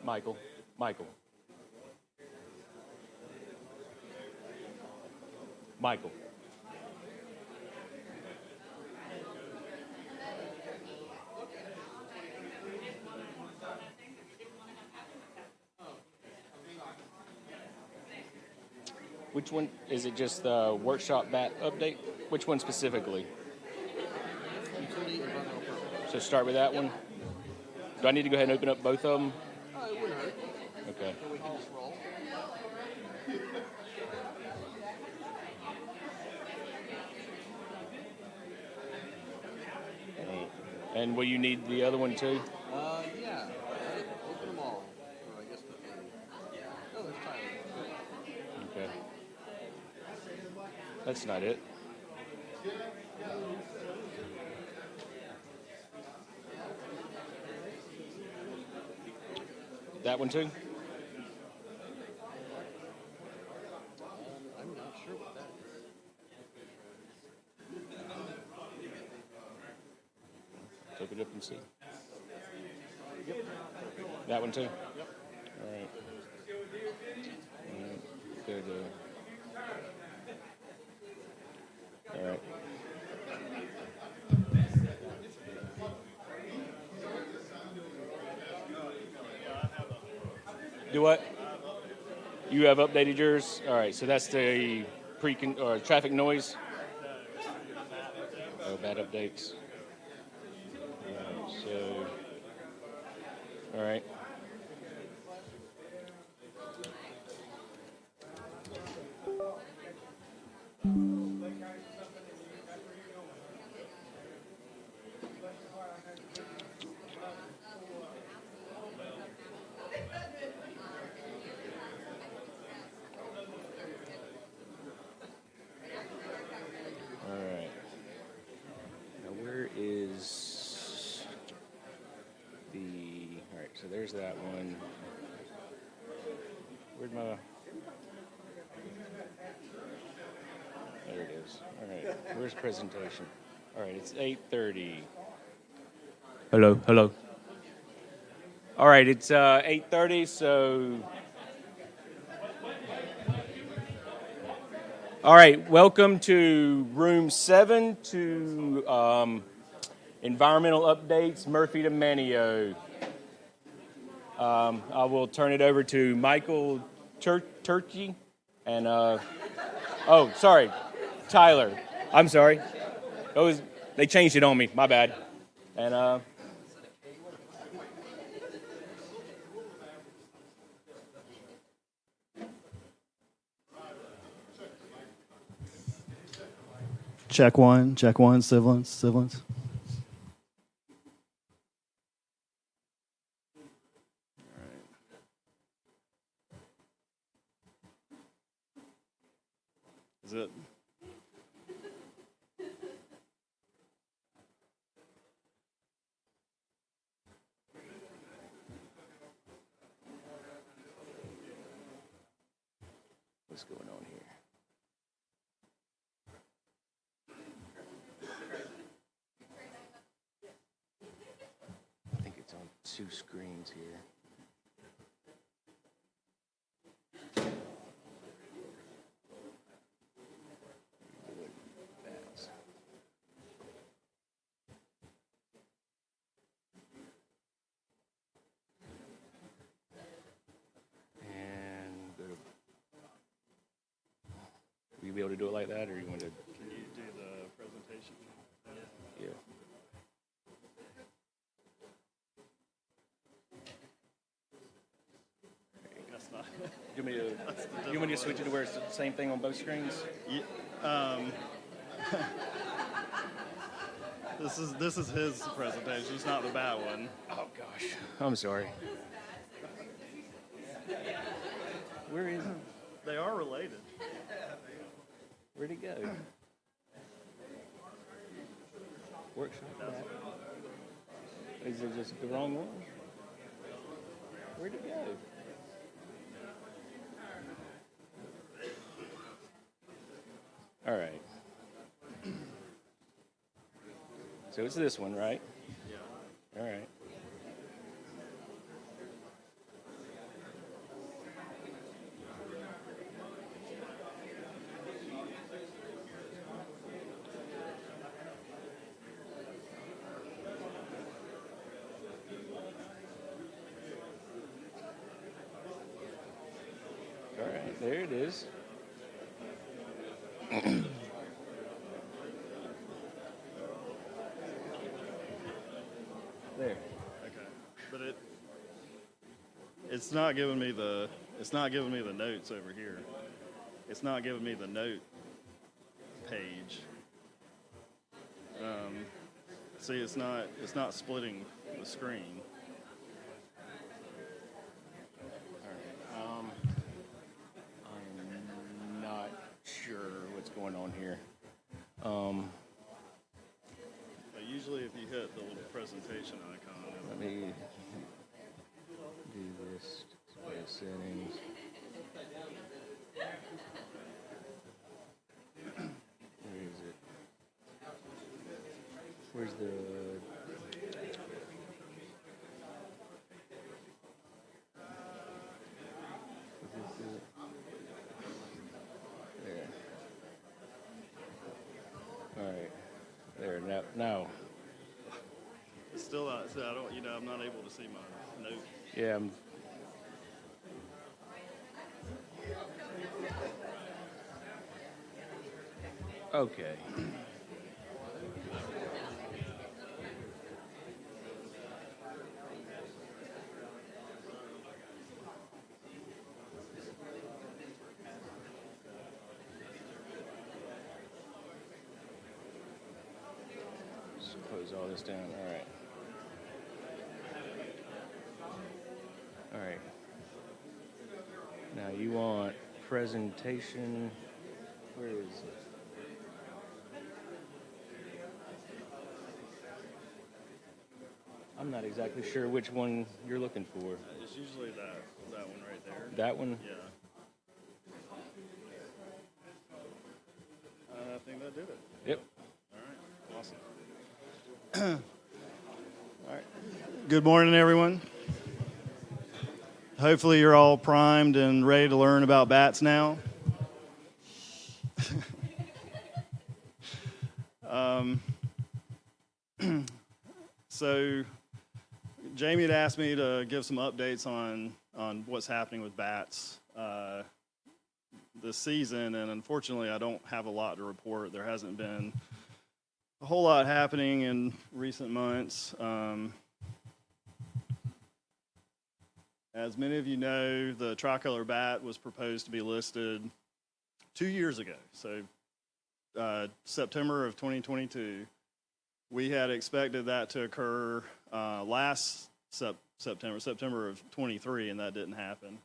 Michael. Michael. Michael. Which one is it? Just the workshop bat update? Which one specifically? Utility environmental program. So start with that one. Do I need to go ahead and open up both of them? It wouldn't hurt. Okay. So we can just roll. And will you need the other one too? Yeah. Open them all. Or I guess the oh, there's Tyler. Okay. That's not it. That one too? I'm not sure what that is. Let's open it up and see. That one too? Yep. All right. Go to... All right. Do what? You have updated yours? All right, so that's the or traffic noise. Oh, bad updates. All right, so, all right. So there's that one. Where'd my... There it is. All right. Where's presentation? All right, it's 8:30. Hello, hello. All right, it's 8:30, so... All right, welcome to room 7 to environmental updates, Murphy to Manteo. I will turn it over to Michael Turkey and, sorry, Tyler. I'm sorry. They changed it on me. My bad. And, Check one, sibilance. Is it? what's going on here? I think it's on 2 screens here. Will you be able to do it like that, or you want to? Can you do the presentation? Yeah. That's not. You want me to switch it to where it's the same thing on both screens? Yeah, this is his presentation. It's not the bad one. Oh gosh, I'm sorry. Where is it? They are related. Where'd he go? Workshop bat. Is it just the wrong one? Where'd it go? All right. So it's this one, right? Yeah. All right. All right, there it is. There. Okay, but it's not giving me the notes over here. It's not giving me the note page. See, it's not splitting the screen. All right. I'm not sure what's going on here. But usually, if you hit the little presentation icon, Let me do this. Display settings. Where is it? Where's the? There. All right. There. Now. it's still not. So I don't. I'm not able to see my note. Yeah. Okay. Just close all this down. All right. All right. Now you want presentation. Where is it? I'm not exactly sure which one you're looking for. It's usually that one right there. That one? Yeah. I think that did it. Yep. All right. Awesome. All right. Good morning, everyone. Hopefully you're all primed and ready to learn about bats now. So Jamie had asked me to give some updates on what's happening with bats this season, and unfortunately I don't have a lot to report. There hasn't been a whole lot happening in recent months. As many of you know, the tricolor bat was proposed to be listed 2 years ago, so September of 2022. We had expected that to occur last September of 23, and that didn't happen.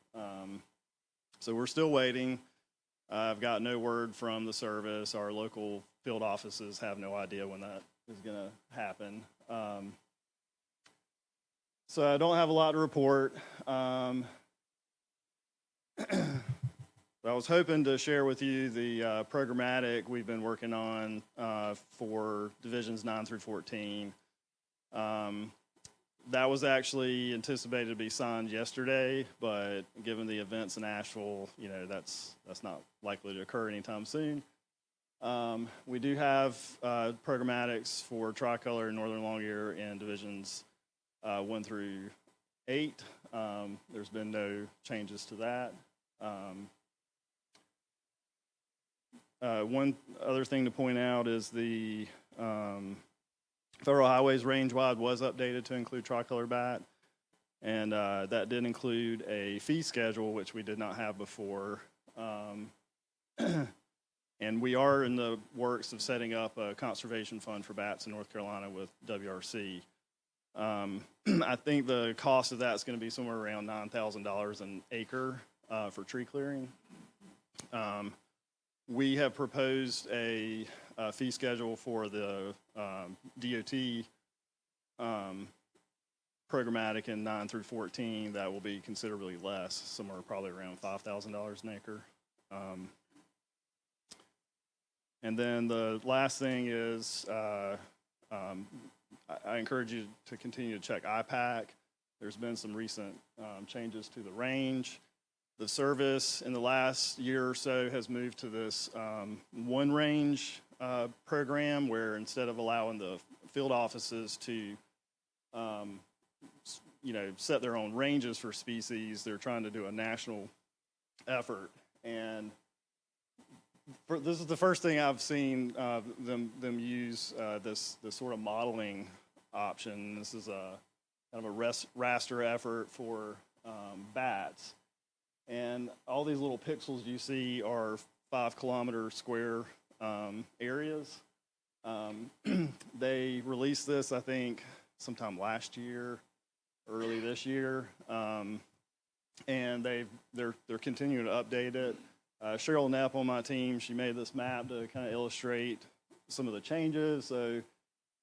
So we're still waiting. I've got no word from the service. Our local field offices have no idea when that is going to happen. So I don't have a lot to report. I was hoping to share with you the programmatic we've been working on for Divisions 9 through 14. That was actually anticipated to be signed yesterday, but given the events in Asheville, that's not likely to occur anytime soon. We do have programmatics for tricolor and northern long-ear in Divisions 1 through 8. There's been no changes to that. One other thing to point out is the Federal Highways range-wide was updated to include tricolor bat, and that did include a fee schedule, which we did not have before. And we are in the works of setting up a conservation fund for bats in North Carolina with WRC. I think the cost of that is going to be somewhere around $9,000 an acre for tree clearing. We have proposed a fee schedule for the DOT programmatic in 9 through 14 that will be considerably less, somewhere probably around $5,000 an acre. And then the last thing is I encourage you to continue to check IPAC. There's been some recent changes to the range. The service in the last year or so has moved to this one range program where instead of allowing the field offices to set their own ranges for species, they're trying to do a national effort. And this is the first thing I've seen them use this sort of modeling option. This is a kind of a raster effort for bats. And all these little pixels you see are 5 kilometer square areas. They released this, I think, sometime last year, early this year, and they're continuing to update it. Cheryl Knapp on my team, she made this map to kind of illustrate some of the changes. So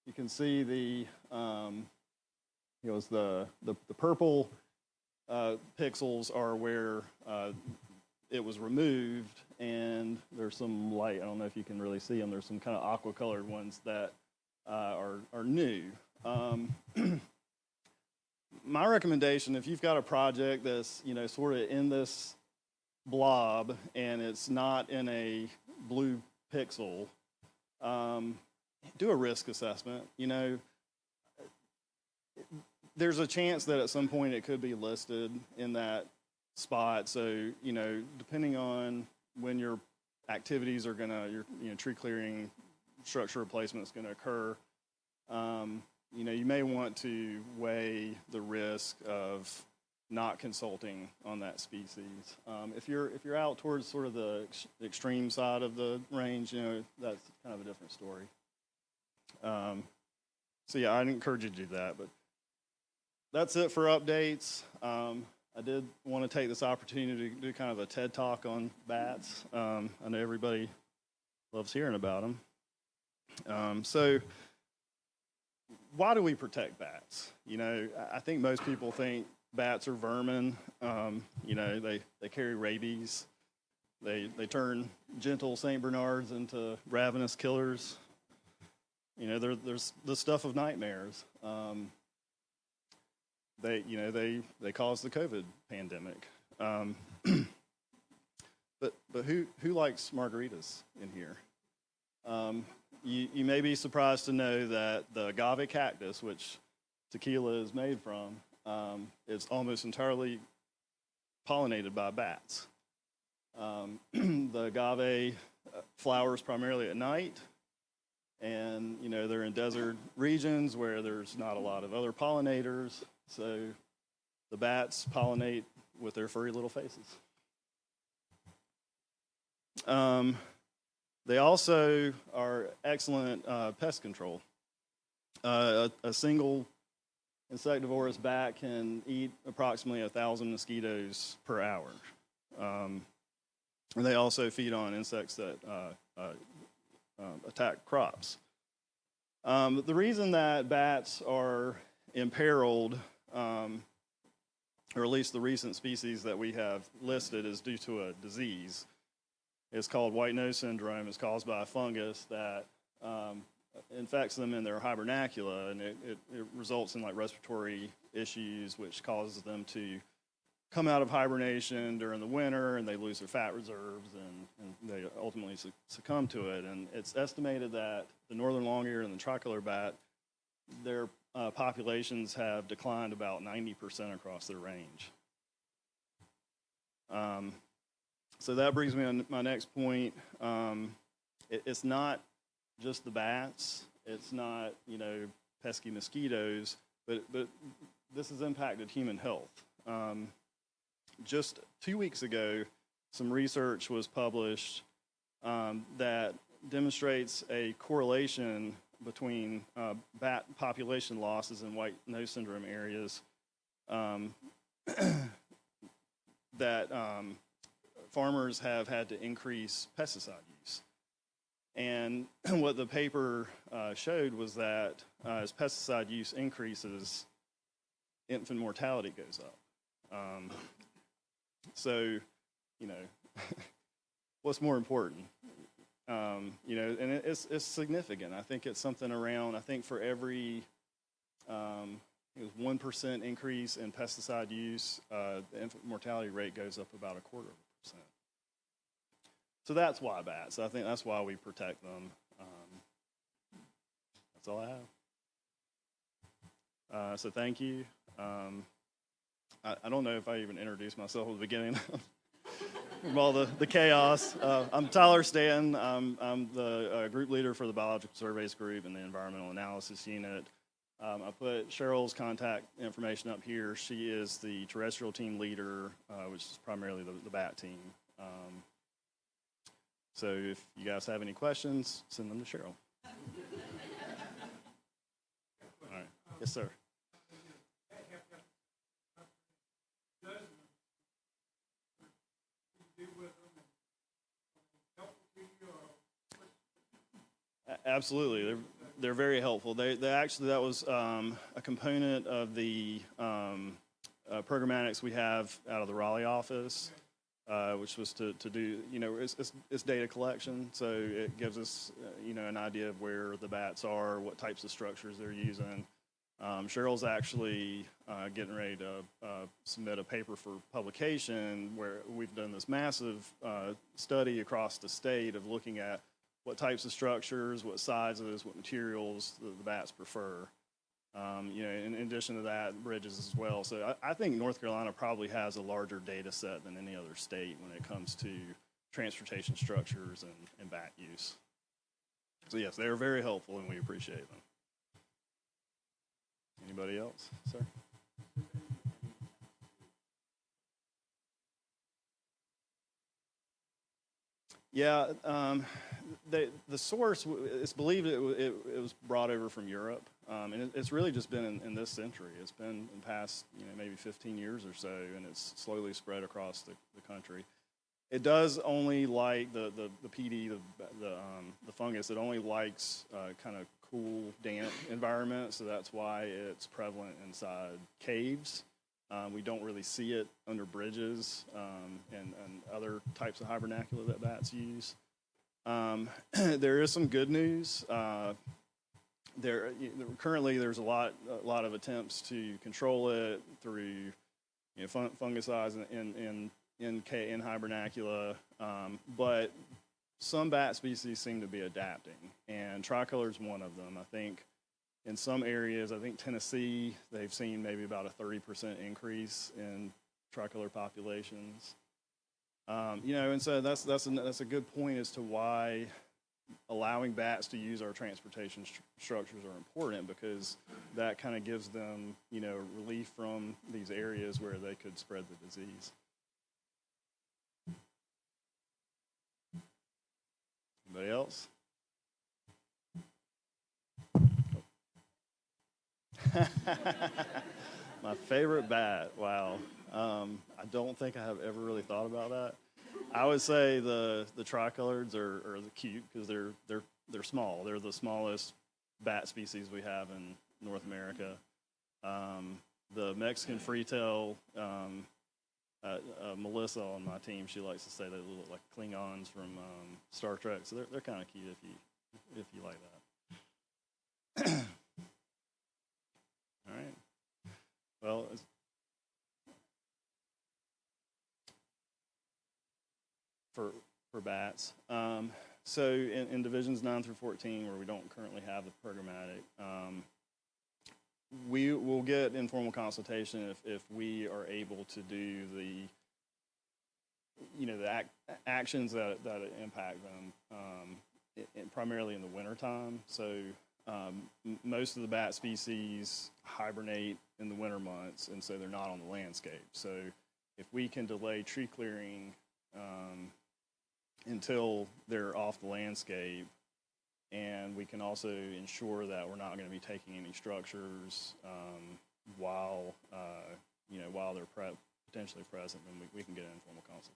you can see the purple pixels are where it was removed, and there's some light. I don't know if you can really see them. There's some kind of aqua colored ones that are new. My recommendation, if you've got a project that's sort of in this blob and it's not in a blue pixel, do a risk assessment. There's a chance that at some point it could be listed in that spot. So, depending on when your activities are your tree clearing, structure replacement is going to occur, you may want to weigh the risk of not consulting on that species. If you're out towards sort of the extreme side of the range, that's kind of a different story. So yeah, I'd encourage you to do that. But that's it for updates. I did want to take this opportunity to do kind of a TED Talk on bats. I know everybody loves hearing about them. So why do we protect bats? I think most people think bats are vermin. They carry rabies. They turn gentle St. Bernards into ravenous killers. There's the stuff of nightmares. They caused the COVID pandemic. But who likes margaritas in here? You may be surprised to know that the agave cactus, which tequila is made from, is almost entirely pollinated by bats. The agave flowers primarily at night, and they're in desert regions where there's not a lot of other pollinators, so the bats pollinate with their furry little faces. They also are excellent pest control. A single insectivorous bat can eat approximately 1,000 mosquitoes per hour. And they also feed on insects that attack crops. The reason that bats are imperiled, or at least the recent species that we have listed, is due to a disease. It's called white nose syndrome. It's caused by a fungus that infects them in their hibernacula, and it results in respiratory issues, which causes them to come out of hibernation during the winter, and they lose their fat reserves, and they ultimately succumb to it. And it's estimated that the northern long-eared and the tricolor bat, their populations have declined about 90% across their range. So that brings me on my next point. It's not just the bats. It's not, pesky mosquitoes, but this has impacted human health. Just 2 weeks ago, some research was published that demonstrates a correlation between bat population losses in white nose syndrome areas that farmers have had to increase pesticide use. And what the paper showed was that as pesticide use increases, infant mortality goes up. So, you know, what's more important? You know, and it's significant. I think it's something around, I think for every 1% increase in pesticide use, the infant mortality rate goes up about 0.25%. So that's why bats. I think that's why we protect them. That's all I have. So thank you. I don't know if I even introduced myself at the beginning from all the chaos. I'm Tyler Stanton. I'm the group leader for the Biological Surveys Group and the Environmental Analysis Unit. I put Cheryl's contact information up here. She is the terrestrial team leader, which is primarily the bat team. So if you guys have any questions, send them to Cheryl. All right. Yes, sir. Absolutely, they're very helpful. They actually, that was a component of the programmatics we have out of the Raleigh office, which was to do, you know, it's data collection, so it gives us, you know, an idea of where the bats are, what types of structures they're using. Cheryl's actually getting ready to submit a paper for publication where we've done this massive study across the state of looking at what types of structures, what sizes, what materials the bats prefer. You know, in addition to that, bridges as well. So I think North Carolina probably has a larger data set than any other state when it comes to transportation structures and bat use. So yes, they are very helpful and we appreciate them. Anybody else, sir? Yeah, the source, it's believed it was brought over from Europe, and it's really just been in this century. It's been in the past, you know, maybe 15 years or so, and it's slowly spread across the country. It does only like the PD, the fungus. It only likes kind of cool, damp environments, so that's why it's prevalent inside caves. We don't really see it under bridges and other types of hibernacula that bats use. There is some good news. Currently, there's a lot of attempts to control it through, you know, fungicides in hibernacula, but some bat species seem to be adapting, and tricolor is one of them. I think in some areas, I think Tennessee, they've seen maybe about a 30% increase in tricolor populations. You know, and so that's a good point as to why allowing bats to use our transportation structures are important, because that kind of gives them, you know, relief from these areas where they could spread the disease. Anybody else? My favorite bat. Wow. I don't think I have ever really thought about that. I would say the tricoloreds are the cute because they're small. They're the smallest bat species we have in North America. The Mexican freetail, Melissa on my team, she likes to say they look like Klingons from Star Trek. So they're kind of cute if you like that. All right. Well, for bats. So in divisions 9 through 14, where we don't currently have the programmatic, we will get informal consultation if we are able to do the, you know, the actions that impact them, primarily in the wintertime. So most of the bat species hibernate in the winter months, and so they're not on the landscape. So if we can delay tree clearing until they're off the landscape, and we can also ensure that we're not going to be taking any structures while you know, while they're potentially present, then we can get an informal consultation.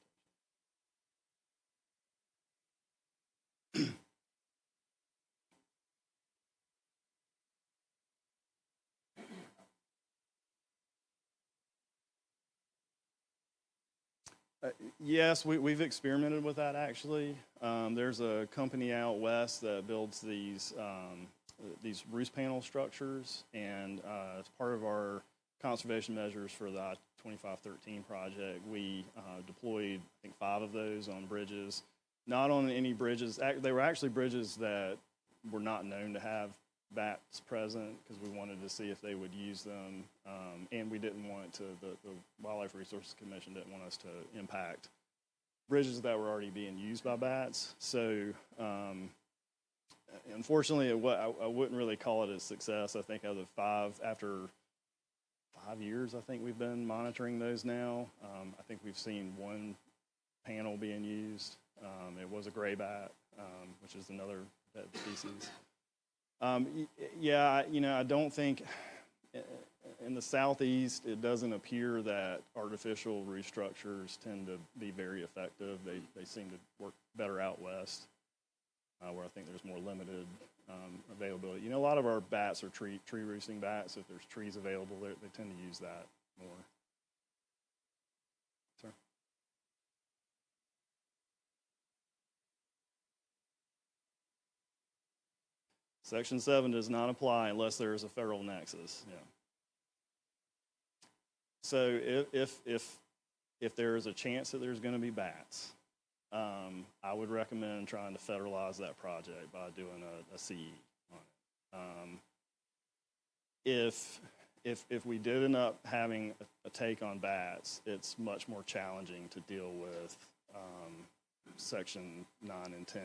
Yes, we've experimented with that actually. There's a company out west that builds these roof panel structures, and as part of our conservation measures for the I-2513 project, we deployed, I think, 5 of those on bridges. Not on any bridges. They were actually bridges that were not known to have bats present because we wanted to see if they would use them, and we didn't want to. The Wildlife Resources Commission didn't want us to impact bridges that were already being used by bats. So, unfortunately, I wouldn't really call it a success. I think after 5 years, I think we've been monitoring those now. I think we've seen 1 panel being used. It was a gray bat, which is another bat species. Yeah, I don't think in the southeast it doesn't appear that artificial roof structures tend to be very effective. They seem to work better out west, where I think there's more limited availability. A lot of our bats are tree roosting bats. If there's trees available, they tend to use that more. Sir? Section 7 does not apply unless there is a federal nexus. Yeah. So if there is a chance that there's going to be bats, I would recommend trying to federalize that project by doing a CE on it. If we did end up having a take on bats, it's much more challenging to deal with Section 9 and 10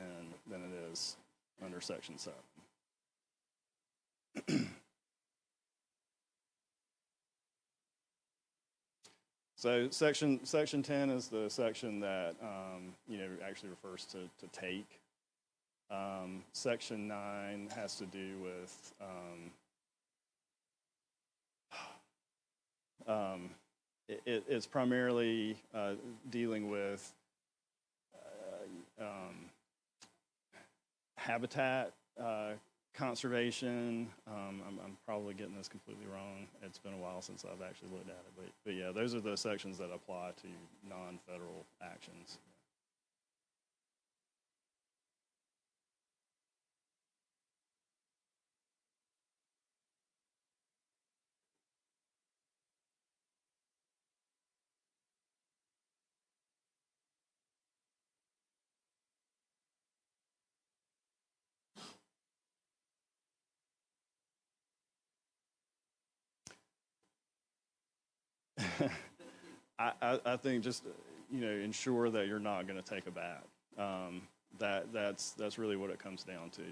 than it is under Section 7. So section 10 is the section that actually refers to take. Section 9 has to do with it's primarily dealing with habitat conservation. I'm probably getting this completely wrong. It's been a while since I've actually looked at it, but yeah, those are the sections that apply to non-federal actions. I think just ensure that you're not going to take a bat. That's really what it comes down to.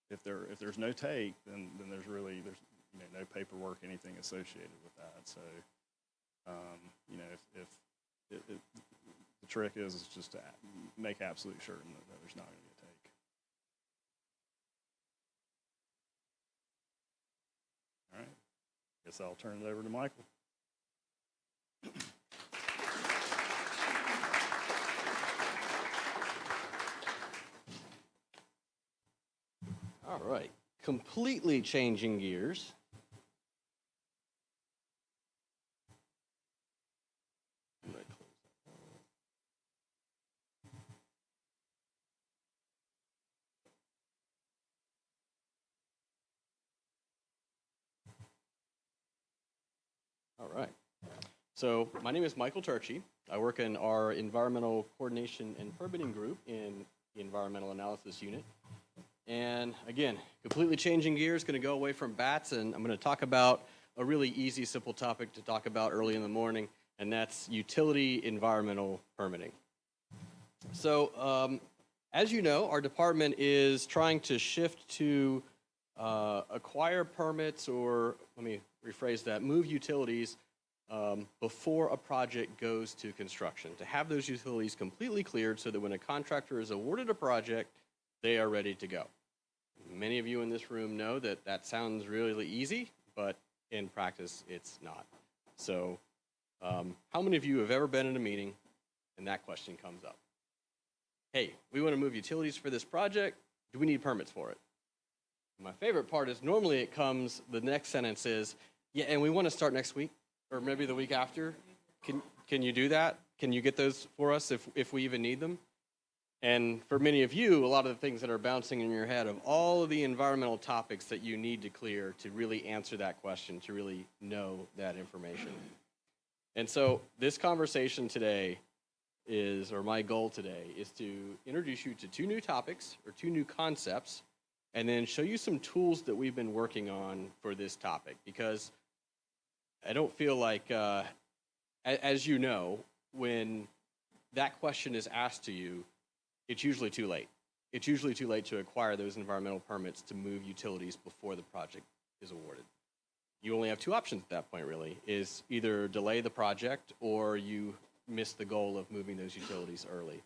If there's no take, then there's no paperwork, anything associated with that. So if the trick is just to make absolute certain that there's not going to be a take. All right. Guess I'll turn it over to Michael. All right, completely changing gears. All right. So my name is Michael Turchi. I work in our environmental coordination and permitting group in the environmental analysis unit. And again, completely changing gears, going to go away from bats, and I'm going to talk about a really easy, simple topic to talk about early in the morning, and that's utility environmental permitting. So as you know, our department is trying to shift to acquire permits, or let me rephrase that, move utilities before a project goes to construction, to have those utilities completely cleared so that when a contractor is awarded a project, they are ready to go. Many of you in this room know that that sounds really easy, but in practice, it's not. So how many of you have ever been in a meeting and that question comes up? Hey, we want to move utilities for this project. Do we need permits for it? My favorite part is normally it comes, the next sentence is, yeah, and we want to start next week or maybe the week after. Can Can you do that? Can you get those for us if we even need them? And for many of you, a lot of the things that are bouncing in your head of all of the environmental topics that you need to clear to really answer that question, to really know that information. And so this conversation today is, or my goal today, is to introduce you to 2 new topics or 2 new concepts, and then show you some tools that we've been working on for this topic. Because I don't feel like, as you know, when that question is asked to you, it's usually too late. It's usually too late to acquire those environmental permits to move utilities before the project is awarded. You only have 2 options at that point, really, is either delay the project or you miss the goal of moving those utilities early.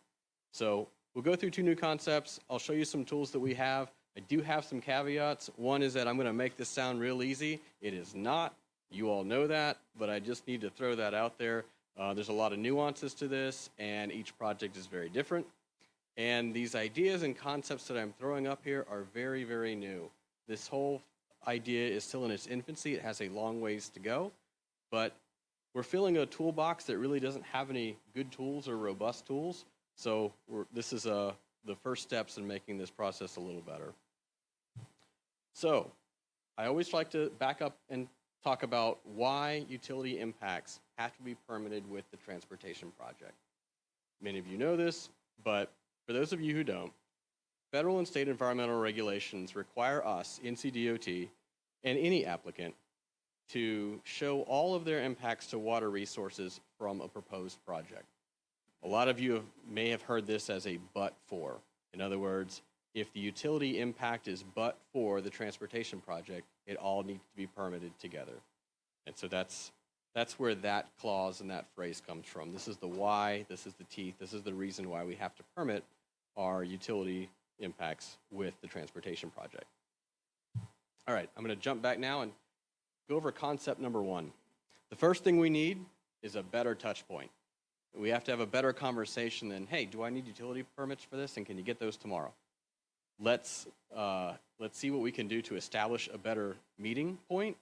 So we'll go through 2 new concepts. I'll show you some tools that we have. I do have some caveats. One is that I'm going to make this sound real easy. It is not. You all know that, but I just need to throw that out there. There's a lot of nuances to this, and each project is very different. And these ideas and concepts that I'm throwing up here are very, very new. This whole idea is still in its infancy. It has a long ways to go, but we're filling a toolbox that really doesn't have any good tools or robust tools. So this is the first steps in making this process a little better. So I always like to back up and talk about why utility impacts have to be permitted with the transportation project. Many of you know this, but for those of you who don't, federal and state environmental regulations require us, NCDOT, and any applicant to show all of their impacts to water resources from a proposed project. A lot of you may have heard this as a but for. In other words, if the utility impact is but for the transportation project, it all needs to be permitted together. And so that's where that clause and that phrase comes from. This is the why, this is the teeth, this is the reason why we have to permit our utility impacts with the transportation project. All right, I'm going to jump back now and go over concept number 1. The first thing we need is a better touch point. We have to have a better conversation than, hey, do I need utility permits for this, and can you get those tomorrow? Let's see what we can do to establish a better meeting point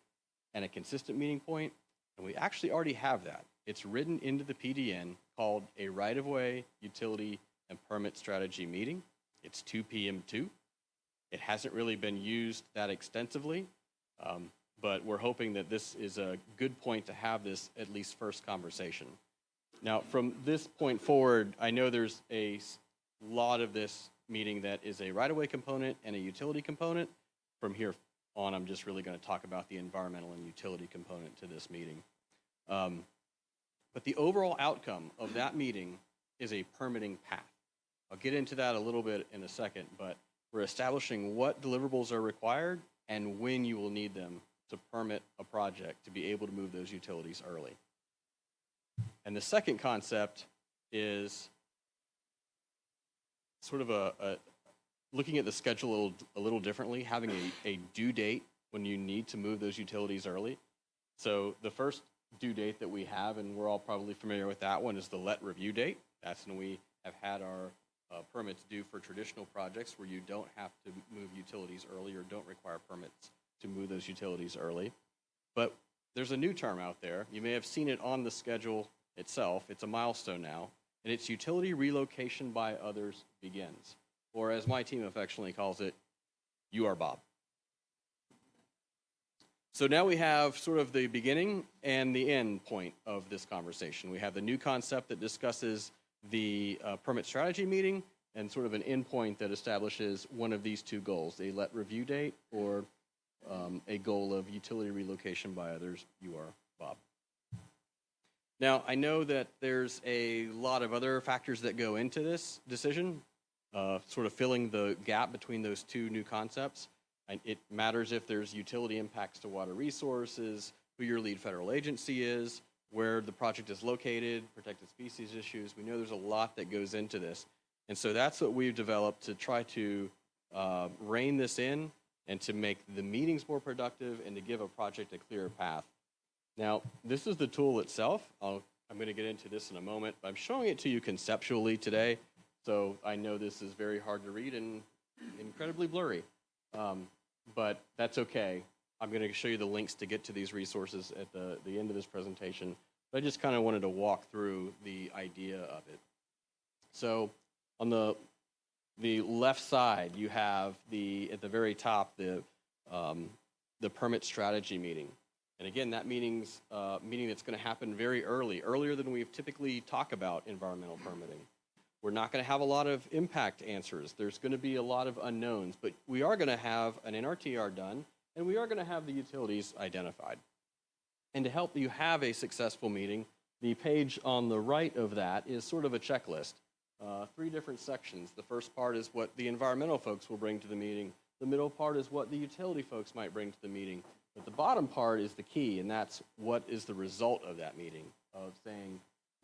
and a consistent meeting point, and we actually already have that. It's written into the PDN called a right-of-way utility and permit strategy meeting. It's 2 p.m. 2. It hasn't really been used that extensively, but we're hoping that this is a good point to have this at least first conversation. Now, from this point forward, I know there's a lot of this meeting that is a right-of-way component and a utility component. From here on, I'm just really going to talk about the environmental and utility component to this meeting. But the overall outcome of that meeting is a permitting path. I'll get into that a little bit in a second, but we're establishing what deliverables are required and when you will need them to permit a project to be able to move those utilities early. And the second concept is sort of looking at the schedule a little differently, having a due date when you need to move those utilities early. So the first due date that we have, and we're all probably familiar with that one, is the let review date. That's when we have had our permits due for traditional projects where you don't have to move utilities early or don't require permits to move those utilities early. But there's a new term out there. You may have seen it on the schedule itself. It's a milestone now, and it's utility relocation by others begins. Or as my team affectionately calls it, you are Bob. So now we have sort of the beginning and the end point of this conversation. We have the new concept that discusses the permit strategy meeting and sort of an end point that establishes one of these 2 goals, a let review date or a goal of utility relocation by others. You are Bob. Now, I know that there's a lot of other factors that go into this decision, sort of filling the gap between those 2 new concepts. It matters if there's utility impacts to water resources, who your lead federal agency is, where the project is located, protected species issues. We know there's a lot that goes into this. And so that's what we've developed to try to rein this in and to make the meetings more productive and to give a project a clearer path. Now, this is the tool itself. I'm going to get into this in a moment, but I'm showing it to you conceptually today. So I know this is very hard to read and incredibly blurry, but that's okay. I'm going to show you the links to get to these resources at the end of this presentation. But I just kind of wanted to walk through the idea of it. So on the left side, you have at the very top, the permit strategy meeting. And again, that meeting that's going to happen very earlier than we typically talk about environmental permitting. We're not going to have a lot of impact answers. There's going to be a lot of unknowns, but we are going to have an NRTR done, and we are going to have the utilities identified. And to help you have a successful meeting, the page on the right of that is sort of a checklist. 3 different sections. The first part is what the environmental folks will bring to the meeting. The middle part is what the utility folks might bring to the meeting. But the bottom part is the key, and that's what is the result of that meeting, of saying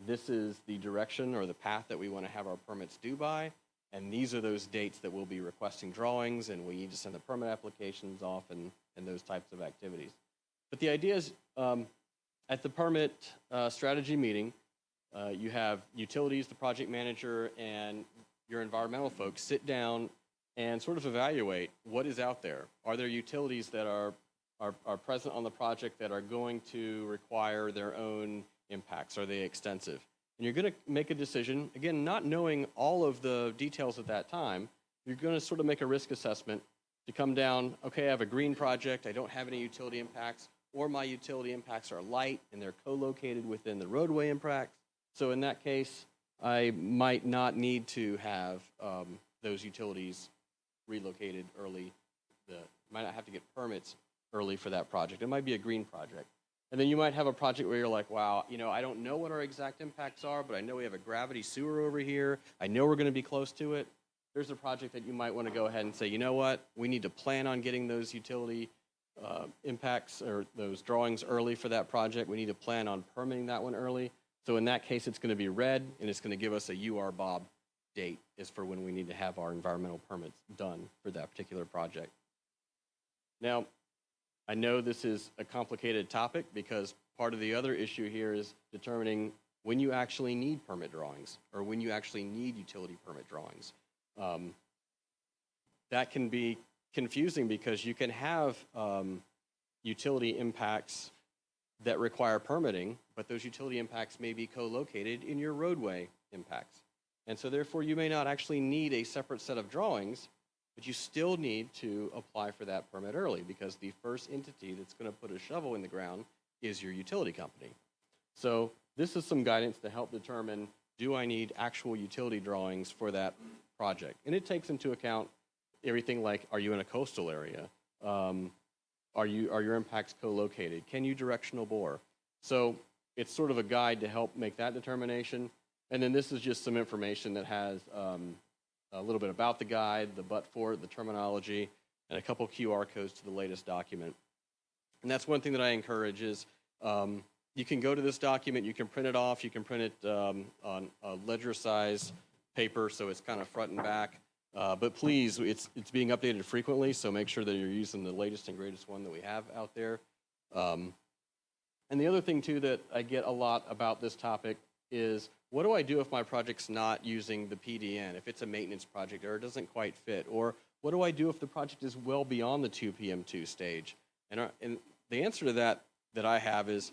this is the direction or the path that we want to have our permits due by, and these are those dates that we'll be requesting drawings, and we need to send the permit applications off and those types of activities. But the idea is at the permit strategy meeting, you have utilities, the project manager, and your environmental folks sit down and sort of evaluate what is out there. Are there utilities that are present on the project that are going to require their own impacts? Are they extensive? And you're going to make a decision, again, not knowing all of the details at that time. You're going to sort of make a risk assessment to come down, okay, I have a green project, I don't have any utility impacts, or my utility impacts are light and they're co-located within the roadway impacts. So in that case, I might not need to have those utilities relocated early. Might not have to get permits early for that project. It might be a green project. And then you might have a project where you're like, wow, I don't know what our exact impacts are, but I know we have a gravity sewer over here. I know we're going to be close to it. There's a project that you might want to go ahead and say, you know what, we need to plan on getting those utility impacts or those drawings early for that project. We need to plan on permitting that one early. So in that case, it's going to be red, and it's going to give us a UR-Bob date is for when we need to have our environmental permits done for that particular project. Now, I know this is a complicated topic because part of the other issue here is determining when you actually need permit drawings or when you actually need utility permit drawings. That can be confusing because you can have utility impacts that require permitting, but those utility impacts may be co-located in your roadway impacts. And so therefore you may not actually need a separate set of drawings, but you still need to apply for that permit early because the first entity that's going to put a shovel in the ground is your utility company. So this is some guidance to help determine, do I need actual utility drawings for that project? And it takes into account everything like, are you in a coastal area? Are your impacts co-located? Can you directional bore? So it's sort of a guide to help make that determination. And then this is just some information that has a little bit about the guide, the but for it, the terminology, and a couple QR codes to the latest document. And that's one thing that I encourage is you can go to this document, you can print it off, you can print it on a ledger size paper so it's kind of front and back. But please, it's being updated frequently, so make sure that you're using the latest and greatest one that we have out there. And the other thing, too, that I get a lot about this topic is, what do I do if my project's not using the PDN, if it's a maintenance project or it doesn't quite fit? Or what do I do if the project is well beyond the 2 PM2 stage? And the answer to that I have is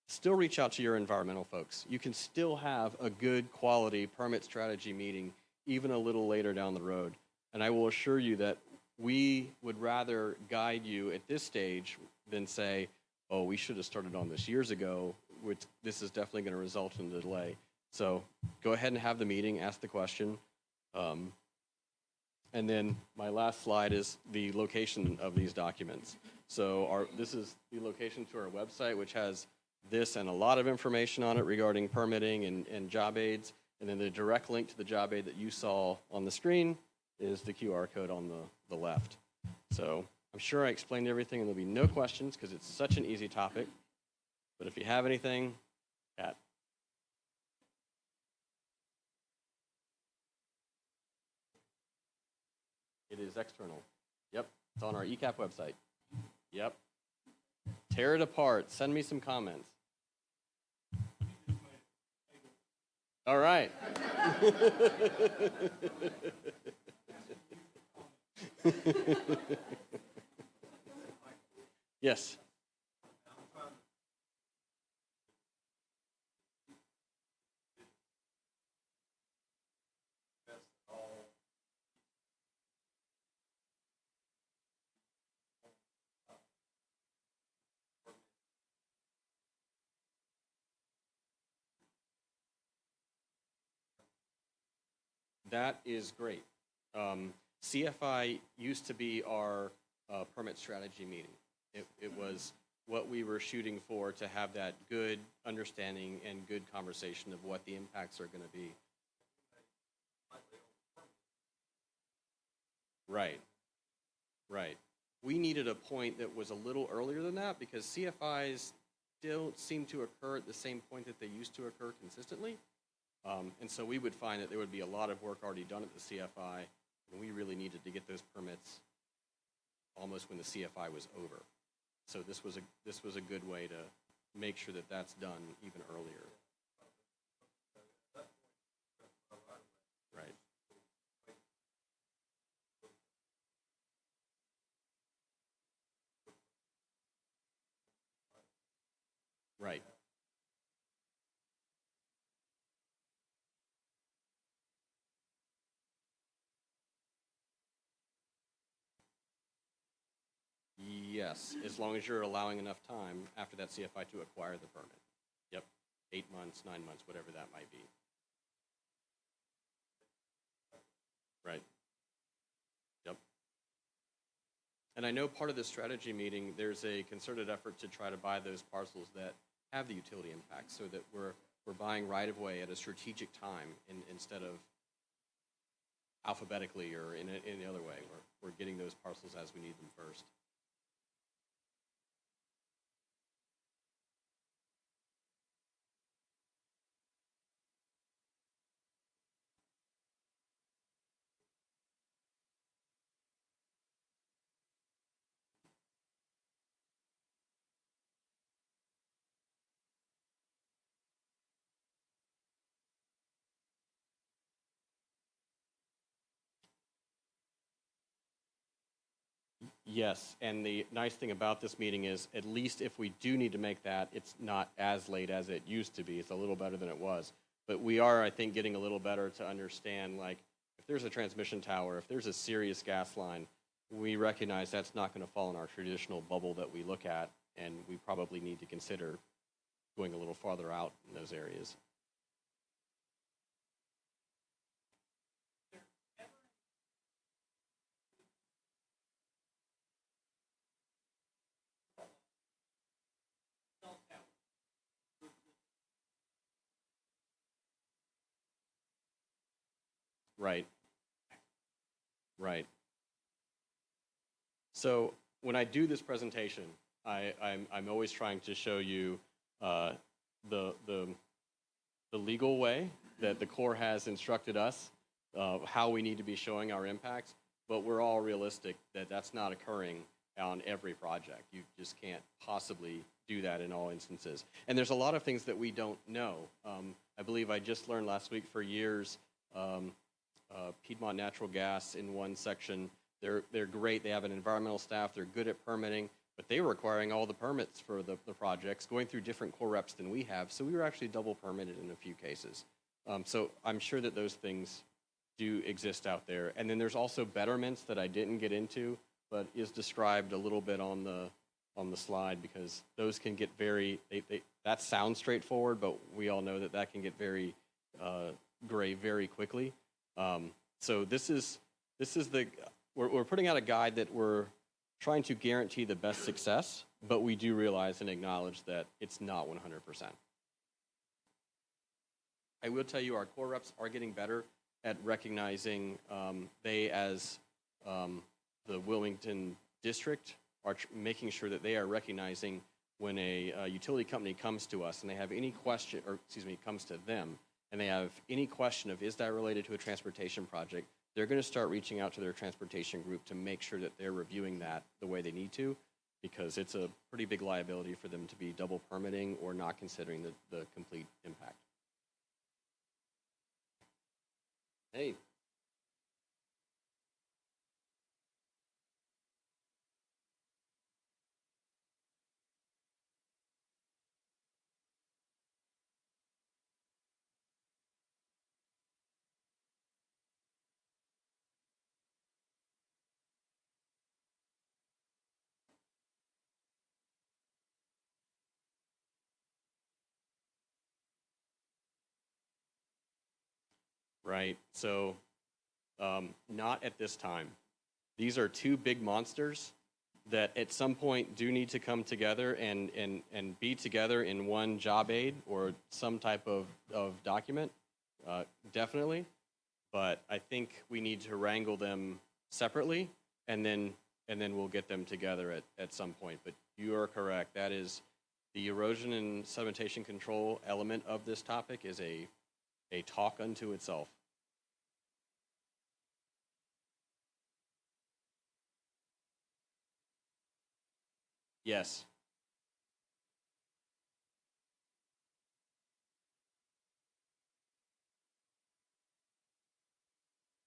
still reach out to your environmental folks. You can still have a good quality permit strategy meeting even a little later down the road. And I will assure you that we would rather guide you at this stage than say, oh, we should have started on this years ago, which this is definitely going to result in a delay. So go ahead and have the meeting, ask the question. And then my last slide is the location of these documents. So this is the location to our website, which has this and a lot of information on it regarding permitting and job aids. And then the direct link to the job aid that you saw on the screen is the QR code on the left. So I'm sure I explained everything and there'll be no questions because it's such an easy topic. But if you have anything, Pat. It is external. Yep, it's on our ECAP website. Yep. Tear it apart. Send me some comments. All right. Yes. That is great. CFI used to be our permit strategy meeting. It was what we were shooting for, to have that good understanding and good conversation of what the impacts are going to be. Right, right. We needed a point that was a little earlier than that, because CFIs don't seem to occur at the same point that they used to occur consistently. And so we would find that there would be a lot of work already done at the CFI, and we really needed to get those permits almost when the CFI was over. So this was a good way to make sure that that's done even earlier. Right. Right. Yes, as long as you're allowing enough time after that CFI to acquire the permit. Yep, 8 months, 9 months, whatever that might be. Right. Yep. And I know part of the strategy meeting, there's a concerted effort to try to buy those parcels that have the utility impact, so that we're buying right of way at a strategic time instead of alphabetically or in any other way. We're getting those parcels as we need them first. Yes, and the nice thing about this meeting is, at least if we do need to make that, it's not as late as it used to be. It's a little better than it was. But we are, I think, getting a little better to understand, like, if there's a transmission tower, if there's a serious gas line, we recognize that's not going to fall in our traditional bubble that we look at, and we probably need to consider going a little farther out in those areas. Right, right. So when I do this presentation, I'm always trying to show you the, the, the legal way that the Corps has instructed us, how we need to be showing our impacts, but we're all realistic that that's not occurring on every project. You just can't possibly do that in all instances. And there's a lot of things that we don't know. I believe I just learned last week, for years, Piedmont Natural Gas in one section, they're great. They have an environmental staff. They're good at permitting, but they were requiring all the permits for the projects, going through different Corps reps than we have. So we were actually double permitted in a few cases. So I'm sure that those things do exist out there. And then there's also betterments that I didn't get into, but is described a little bit on the slide, because those can get very, that sounds straightforward, but we all know that that can get very gray very quickly. So this is we're putting out a guide that we're trying to guarantee the best success, but we do realize and acknowledge that it's not 100%. I will tell you, our Corps reps are getting better at recognizing they, as the Wilmington district, are making sure that they are recognizing when a utility company comes to us and they have any question, or excuse me, comes to them, and they have any question of, is that related to a transportation project, they're going to start reaching out to their transportation group to make sure that they're reviewing that the way they need to, because it's a pretty big liability for them to be double permitting or not considering the complete impact. Hey. Right. So Not at this time. These are two big monsters that at some point do need to come together and be together in one job aid or some type of document, definitely. But I think we need to wrangle them separately, and then we'll get them together at some point. But you are correct. That is the erosion and sedimentation control element of this topic is a talk unto itself. Yes.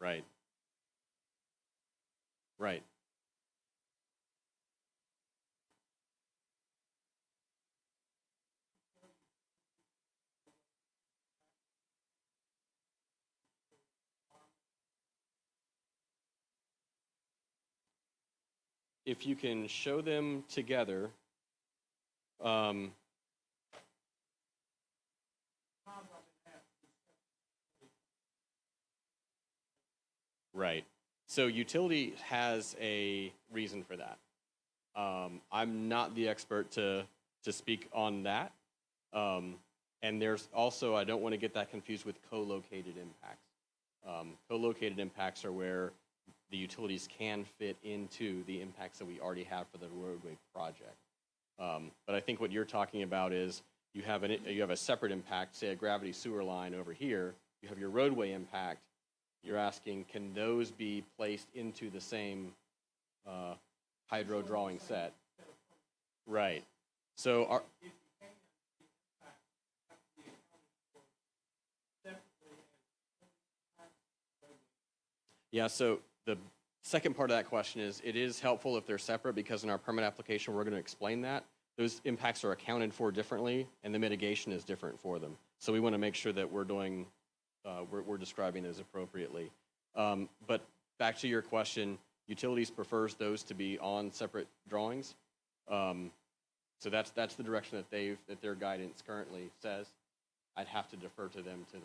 Right. Right. If you can show them together, um, right. So utility has a reason for that. I'm not the expert to speak on that. And there's also, I don't want to get that confused with co-located impacts. Co-located impacts are where the utilities can fit into the impacts that we already have for the roadway project. But I think what you're talking about is you have a separate impact, say a gravity sewer line over here. You have your roadway impact. You're asking, can those be placed into the same hydro drawing set? Right. So yeah, so the second part of that question is it is helpful if they're separate because in our permit application, we're going to explain that. Those impacts are accounted for differently and the mitigation is different for them. So we want to make sure that we're doing, we're describing those appropriately. But back to your question, utilities prefers those to be on separate drawings. So that's the direction that their guidance currently says. I'd have to defer to them to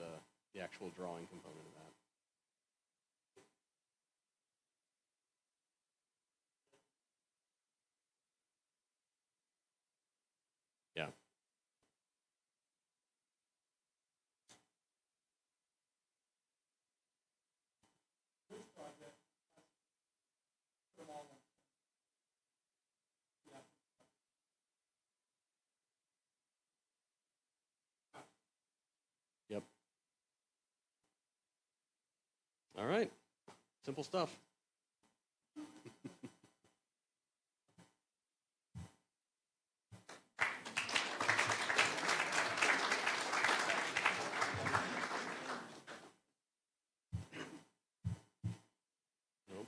the actual drawing component of that. Yeah. Yep. All right. Simple stuff. Nope.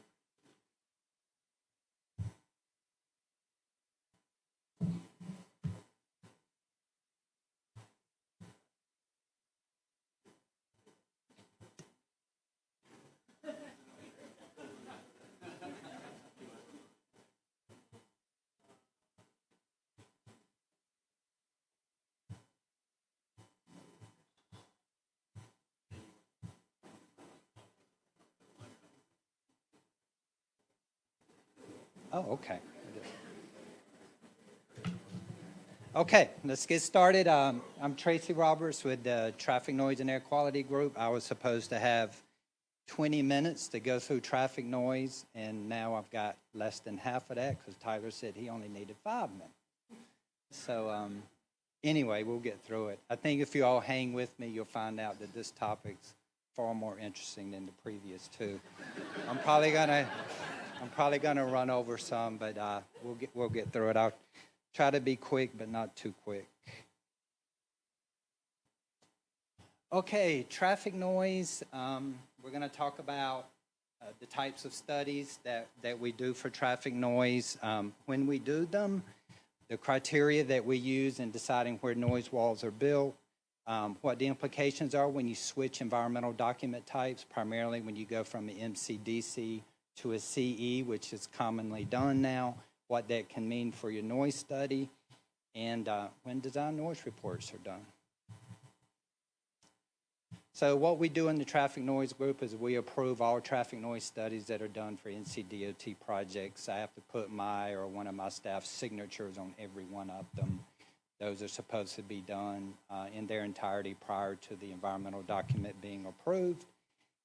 Oh, okay. Okay, let's get started. I'm Tracy Roberts with the Traffic Noise and Air Quality Group. I was supposed to have 20 minutes to go through traffic noise, and now I've got less than half of that because Tyler said he only needed 5 minutes. So anyway, we'll get through it. I think if you all hang with me, you'll find out that this topic's far more interesting than the previous two. I'm probably gonna run over some, but we'll get through it. I'll try to be quick, but not too quick. Okay, traffic noise. We're going to talk about the types of studies that we do for traffic noise. When we do them, the criteria that we use in deciding where noise walls are built, what the implications are when you switch environmental document types, primarily when you go from an MCDC to a CE, which is commonly done now, what that can mean for your noise study, and when design noise reports are done. So what we do in the traffic noise group is we approve all traffic noise studies that are done for NCDOT projects. I have to put my or one of my staff's signatures on every one of them. Those are supposed to be done in their entirety prior to the environmental document being approved.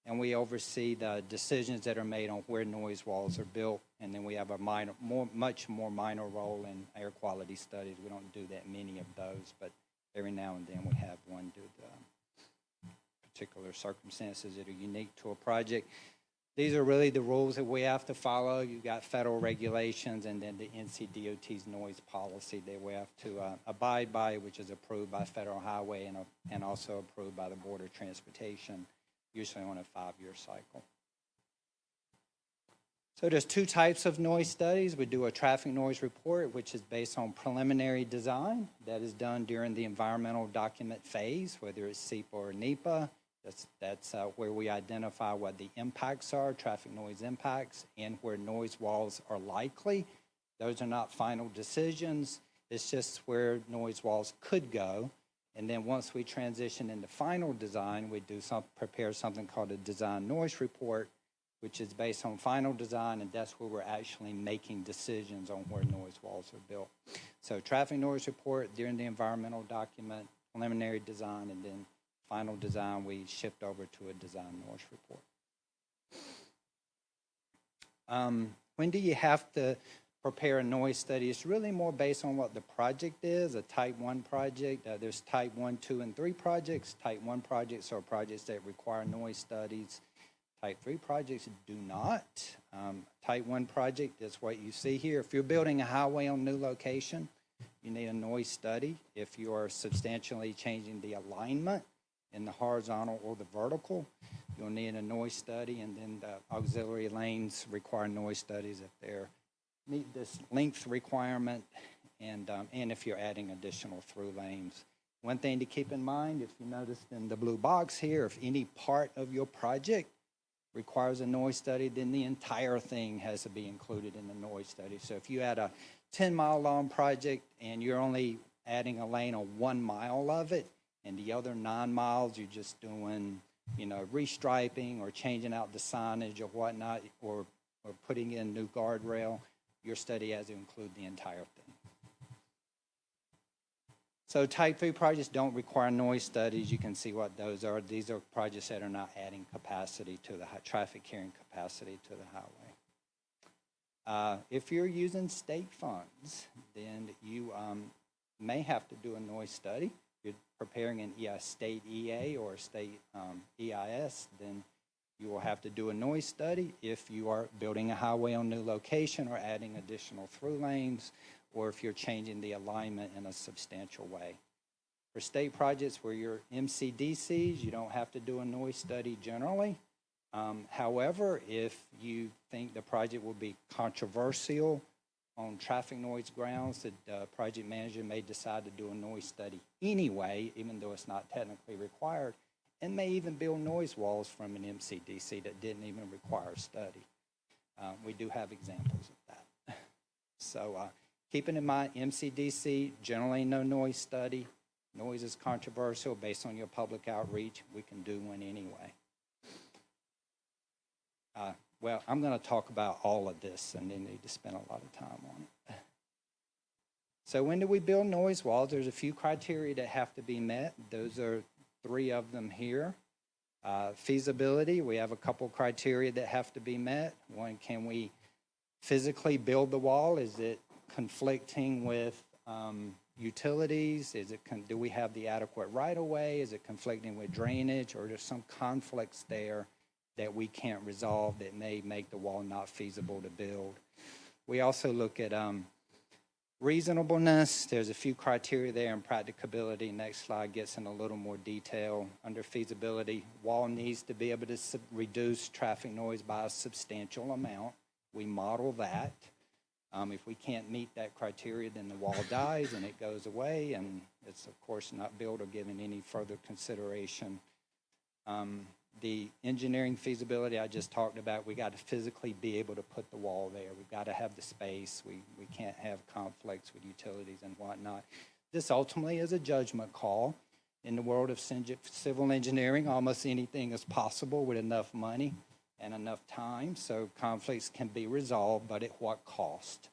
And we oversee the decisions that are made on where noise walls are built. And then we have a much more minor role in air quality studies. We don't do that many of those, but every now and then we have one due to particular circumstances that are unique to a project. These are really the rules that we have to follow. You've got federal regulations and then the NCDOT's noise policy that we have to abide by, which is approved by Federal Highway and also approved by the Board of Transportation, usually on a 5-year cycle. So there's 2 types of noise studies. We do a traffic noise report, which is based on preliminary design that is done during the environmental document phase, whether it's SEPA or NEPA. That's where we identify what the impacts are, traffic noise impacts, and where noise walls are likely. Those are not final decisions. It's just where noise walls could go. And then once we transition into final design, we prepare something called a design noise report, which is based on final design, and that's where we're actually making decisions on where noise walls are built. So traffic noise report during the environmental document, preliminary design, and then final design, we shift over to a design noise report. When do you have to prepare a noise study? It's really more based on what the project is, a type 1 project. There's type 1, 2, and 3 projects. Type 1 projects are projects that require noise studies. Type 3 projects do not. Type 1 project is what you see here. If you're building a highway on a new location, you need a noise study. If you are substantially changing the alignment in the horizontal or the vertical, you'll need a noise study, and then the auxiliary lanes require noise studies if they meet this length requirement, and if you're adding additional through lanes. One thing to keep in mind, if you noticed in the blue box here, if any part of your project requires a noise study, then the entire thing has to be included in the noise study. So if you had a 10-mile long project and you're only adding a lane on 1 mile of it, and the other 9 miles you're just doing, restriping or changing out the signage or whatnot, or putting in new guardrail, your study has to include the entire thing. So type 3 projects don't require noise studies. You can see what those are. These are projects that are not adding capacity to the traffic carrying capacity to the highway. If you're using state funds, then you may have to do a noise study. If you're preparing a state EA or a state EIS, then you will have to do a noise study if you are building a highway on a new location or adding additional through lanes, or if you're changing the alignment in a substantial way. For state projects where you're MCDCs, you don't have to do a noise study generally. However, if you think the project will be controversial on traffic noise grounds, the project manager may decide to do a noise study anyway, even though it's not technically required, and may even build noise walls from an MCDC that didn't even require a study. We do have examples of that. So keeping in mind, MCDC, generally no noise study. Noise is controversial based on your public outreach. We can do one anyway. Well, I'm going to talk about all of this, and they need to spend a lot of time on it. So when do we build noise walls? There's a few criteria that have to be met. Those are 3 of them here. Feasibility, we have a couple criteria that have to be met. One, can we physically build the wall? Is it conflicting with utilities? Do we have the adequate right-of-way? Is it conflicting with drainage, or there's some conflicts there that we can't resolve that may make the wall not feasible to build? We also look at reasonableness. There's a few criteria there, and practicability. Next slide gets in a little more detail. Under feasibility, wall needs to be able to reduce traffic noise by a substantial amount. We model that. If we can't meet that criteria, then the wall dies and it goes away, and it's, of course, not built or given any further consideration. The engineering feasibility I just talked about, we got to physically be able to put the wall there. We've got to have the space. We can't have conflicts with utilities and whatnot. This ultimately is a judgment call. In the world of civil engineering, almost anything is possible with enough money and enough time, so conflicts can be resolved, but at what cost?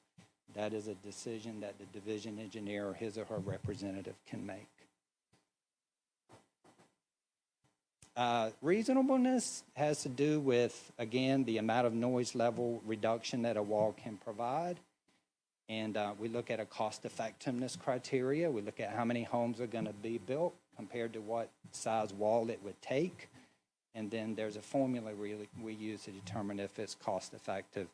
That is a decision that the division engineer or his or her representative can make. Reasonableness has to do with, again, the amount of noise level reduction that a wall can provide. And we look at a cost effectiveness criteria. We look at how many homes are going to be built compared to what size wall it would take. And then there's a formula we use to determine if it's cost effective.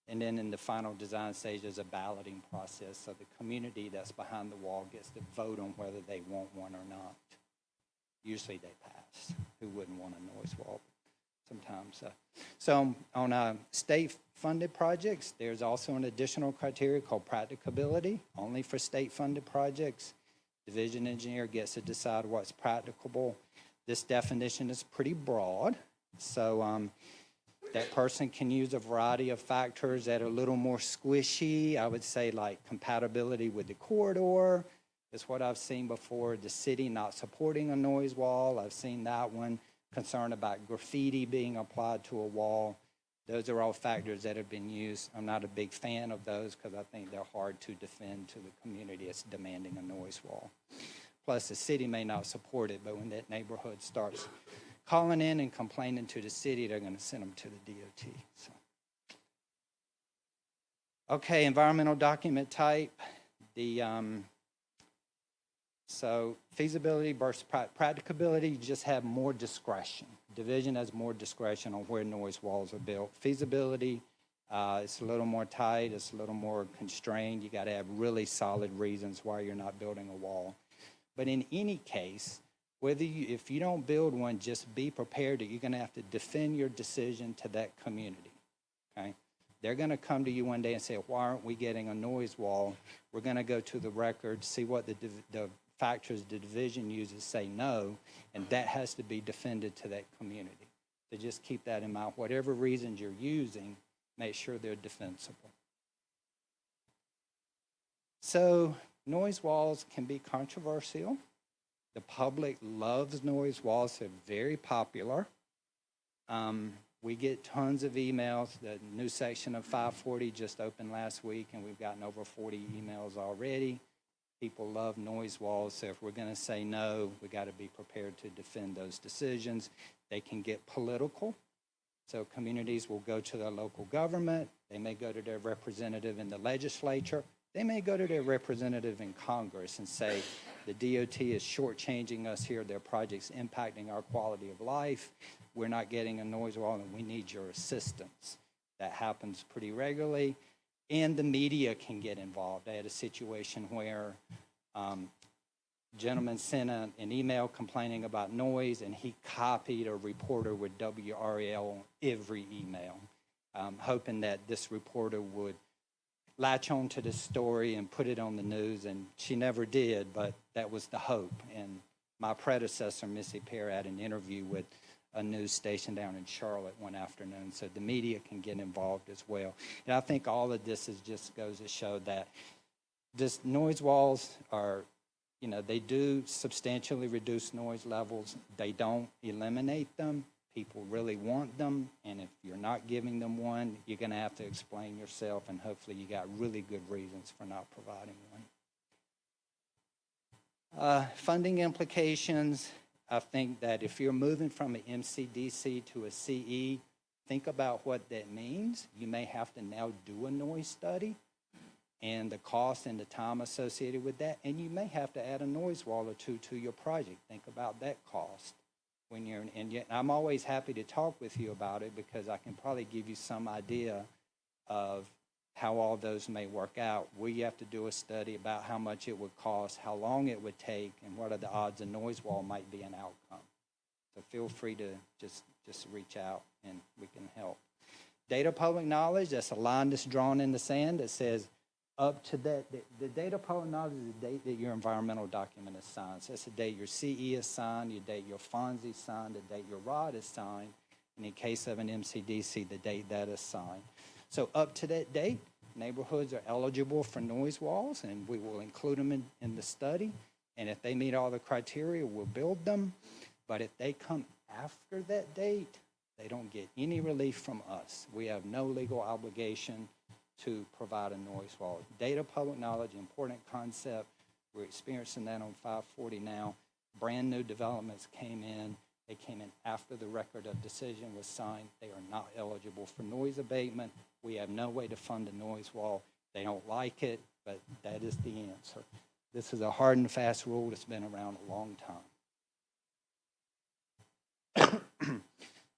And then in the final design stage, there's a balloting process. So the community that's behind the wall gets to vote on whether they want one or not. Usually they pass. Who wouldn't want a noise wall? Sometimes. So on state-funded projects, there's also an additional criteria called practicability, only for state-funded projects. Division engineer gets to decide what's practicable. This definition is pretty broad, so that person can use a variety of factors that are a little more squishy. I would say like compatibility with the corridor is what I've seen before. The city not supporting a noise wall, I've seen that one. Concern about graffiti being applied to a wall. Those are all factors that have been used. I'm not a big fan of those because I think they're hard to defend to the community that's demanding a noise wall. Plus, the city may not support it, but when that neighborhood starts calling in and complaining to the city, they're going to send them to the DOT. Okay, environmental document type. So feasibility versus practicability, you just have more discretion. Division has more discretion on where noise walls are built. Feasibility, it's a little more tight, it's a little more constrained. You got to have really solid reasons why you're not building a wall. But in any case, if you don't build one, just be prepared that you're going to have to defend your decision to that community. Okay? They're going to come to you one day and say, why aren't we getting a noise wall? We're going to go to the record, see what the factors the division uses, say no, and that has to be defended to that community. So just keep that in mind. Whatever reasons you're using, make sure they're defensible. So noise walls can be controversial. The public loves noise walls. They're very popular. We get tons of emails. The new section of 540 just opened last week, and we've gotten over 40 emails already. People love noise walls, so if we're going to say no, we got to be prepared to defend those decisions. They can get political. So communities will go to their local government. They may go to their representative in the legislature. They may go to their representative in Congress and say, the DOT is shortchanging us here. Their project's impacting our quality of life. We're not getting a noise wall, and we need your assistance. That happens pretty regularly. And the media can get involved. I had a situation where a gentleman sent an email complaining about noise, and he copied a reporter with WRAL on every email, hoping that this reporter would latch on to this story and put it on the news, and she never did, but that was the hope. And my predecessor, Missy Pear, had an interview with a news station down in Charlotte one afternoon, so the media can get involved as well. And I think all of this just goes to show that this noise walls are, they do substantially reduce noise levels. They don't eliminate them. People really want them, and if you're not giving them one, you're going to have to explain yourself, and hopefully you got really good reasons for not providing one. Funding implications. I think that if you're moving from an MCDC to a CE, think about what that means. You may have to now do a noise study and the cost and the time associated with that, and you may have to add a noise wall or two to your project. Think about that cost. I'm always happy to talk with you about it because I can probably give you some idea of how all those may work out. We have to do a study about how much it would cost, how long it would take, and what are the odds a noise wall might be an outcome. So feel free to just reach out and we can help. Data public knowledge, that's a line that's drawn in the sand that says up to that. The data public knowledge is the date that your environmental document is signed. So that's the date your CE is signed, the date your FONSI is signed, the date your ROD is signed, and in case of an MCDC, the date that is signed. So up to that date, neighborhoods are eligible for noise walls, and we will include them in the study. And if they meet all the criteria, we'll build them. But if they come after that date, they don't get any relief from us. We have no legal obligation to provide a noise wall. Data public knowledge, important concept. We're experiencing that on 540 now. Brand new developments came in. They came in after the record of decision was signed. They are not eligible for noise abatement. We have no way to fund a noise wall. They don't like it, but that is the answer. This is a hard and fast rule that's been around a long time.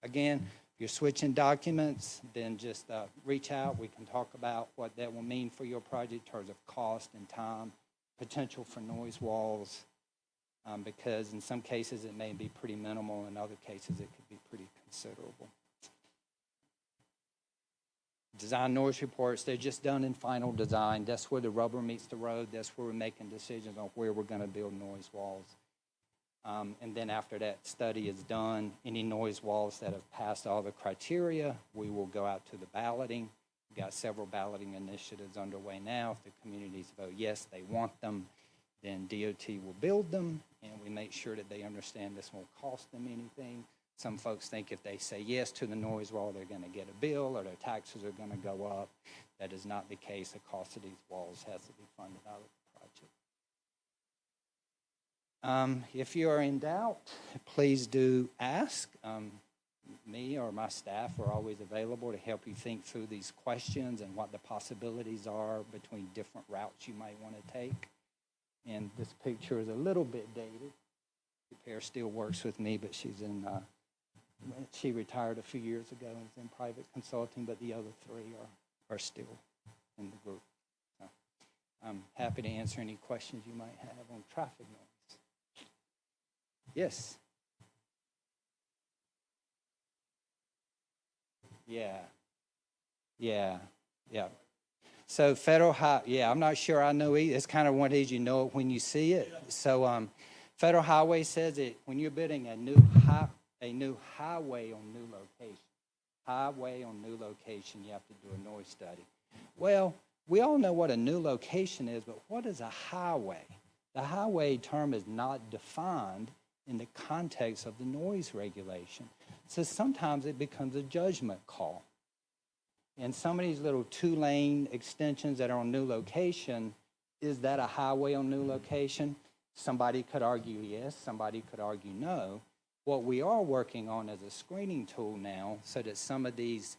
Again, if you're switching documents, then just reach out. We can talk about what that will mean for your project in terms of cost and time, potential for noise walls, because in some cases it may be pretty minimal, in other cases it could be pretty considerable. Design noise reports, they're just done in final design. That's where the rubber meets the road. That's where we're making decisions on where we're going to build noise walls. And then after that study is done, any noise walls that have passed all the criteria, we will go out to the balloting. We've got several balloting initiatives underway now. If the communities vote yes, they want them, then DOT will build them, and we make sure that they understand this won't cost them anything. Some folks think if they say yes to the noise wall, they're going to get a bill or their taxes are going to go up. That is not the case. The cost of these walls has to be funded out of the project. If you are in doubt, please do ask. Me or my staff are always available to help you think through these questions and what the possibilities are between different routes you might want to take. And this picture is a little bit dated. The pair still works with me, but she's in, she retired a few years ago and is in private consulting, but the other three are still in the group. So I'm happy to answer any questions you might have on traffic noise. Yes. Yeah. So federal high, I'm not sure I know either. It's kind of one of these, you know it when you see it. So federal highway says it when you're building a new highway on new location, you have to do a noise study. Well, we all know what a new location is, but what is a highway? The highway term is not defined in the context of the noise regulation. So sometimes it becomes a judgment call. And some of these little two-lane extensions that are on new location, is that a highway on new location? Somebody could argue yes, somebody could argue no. What we are working on is a screening tool now so that some of these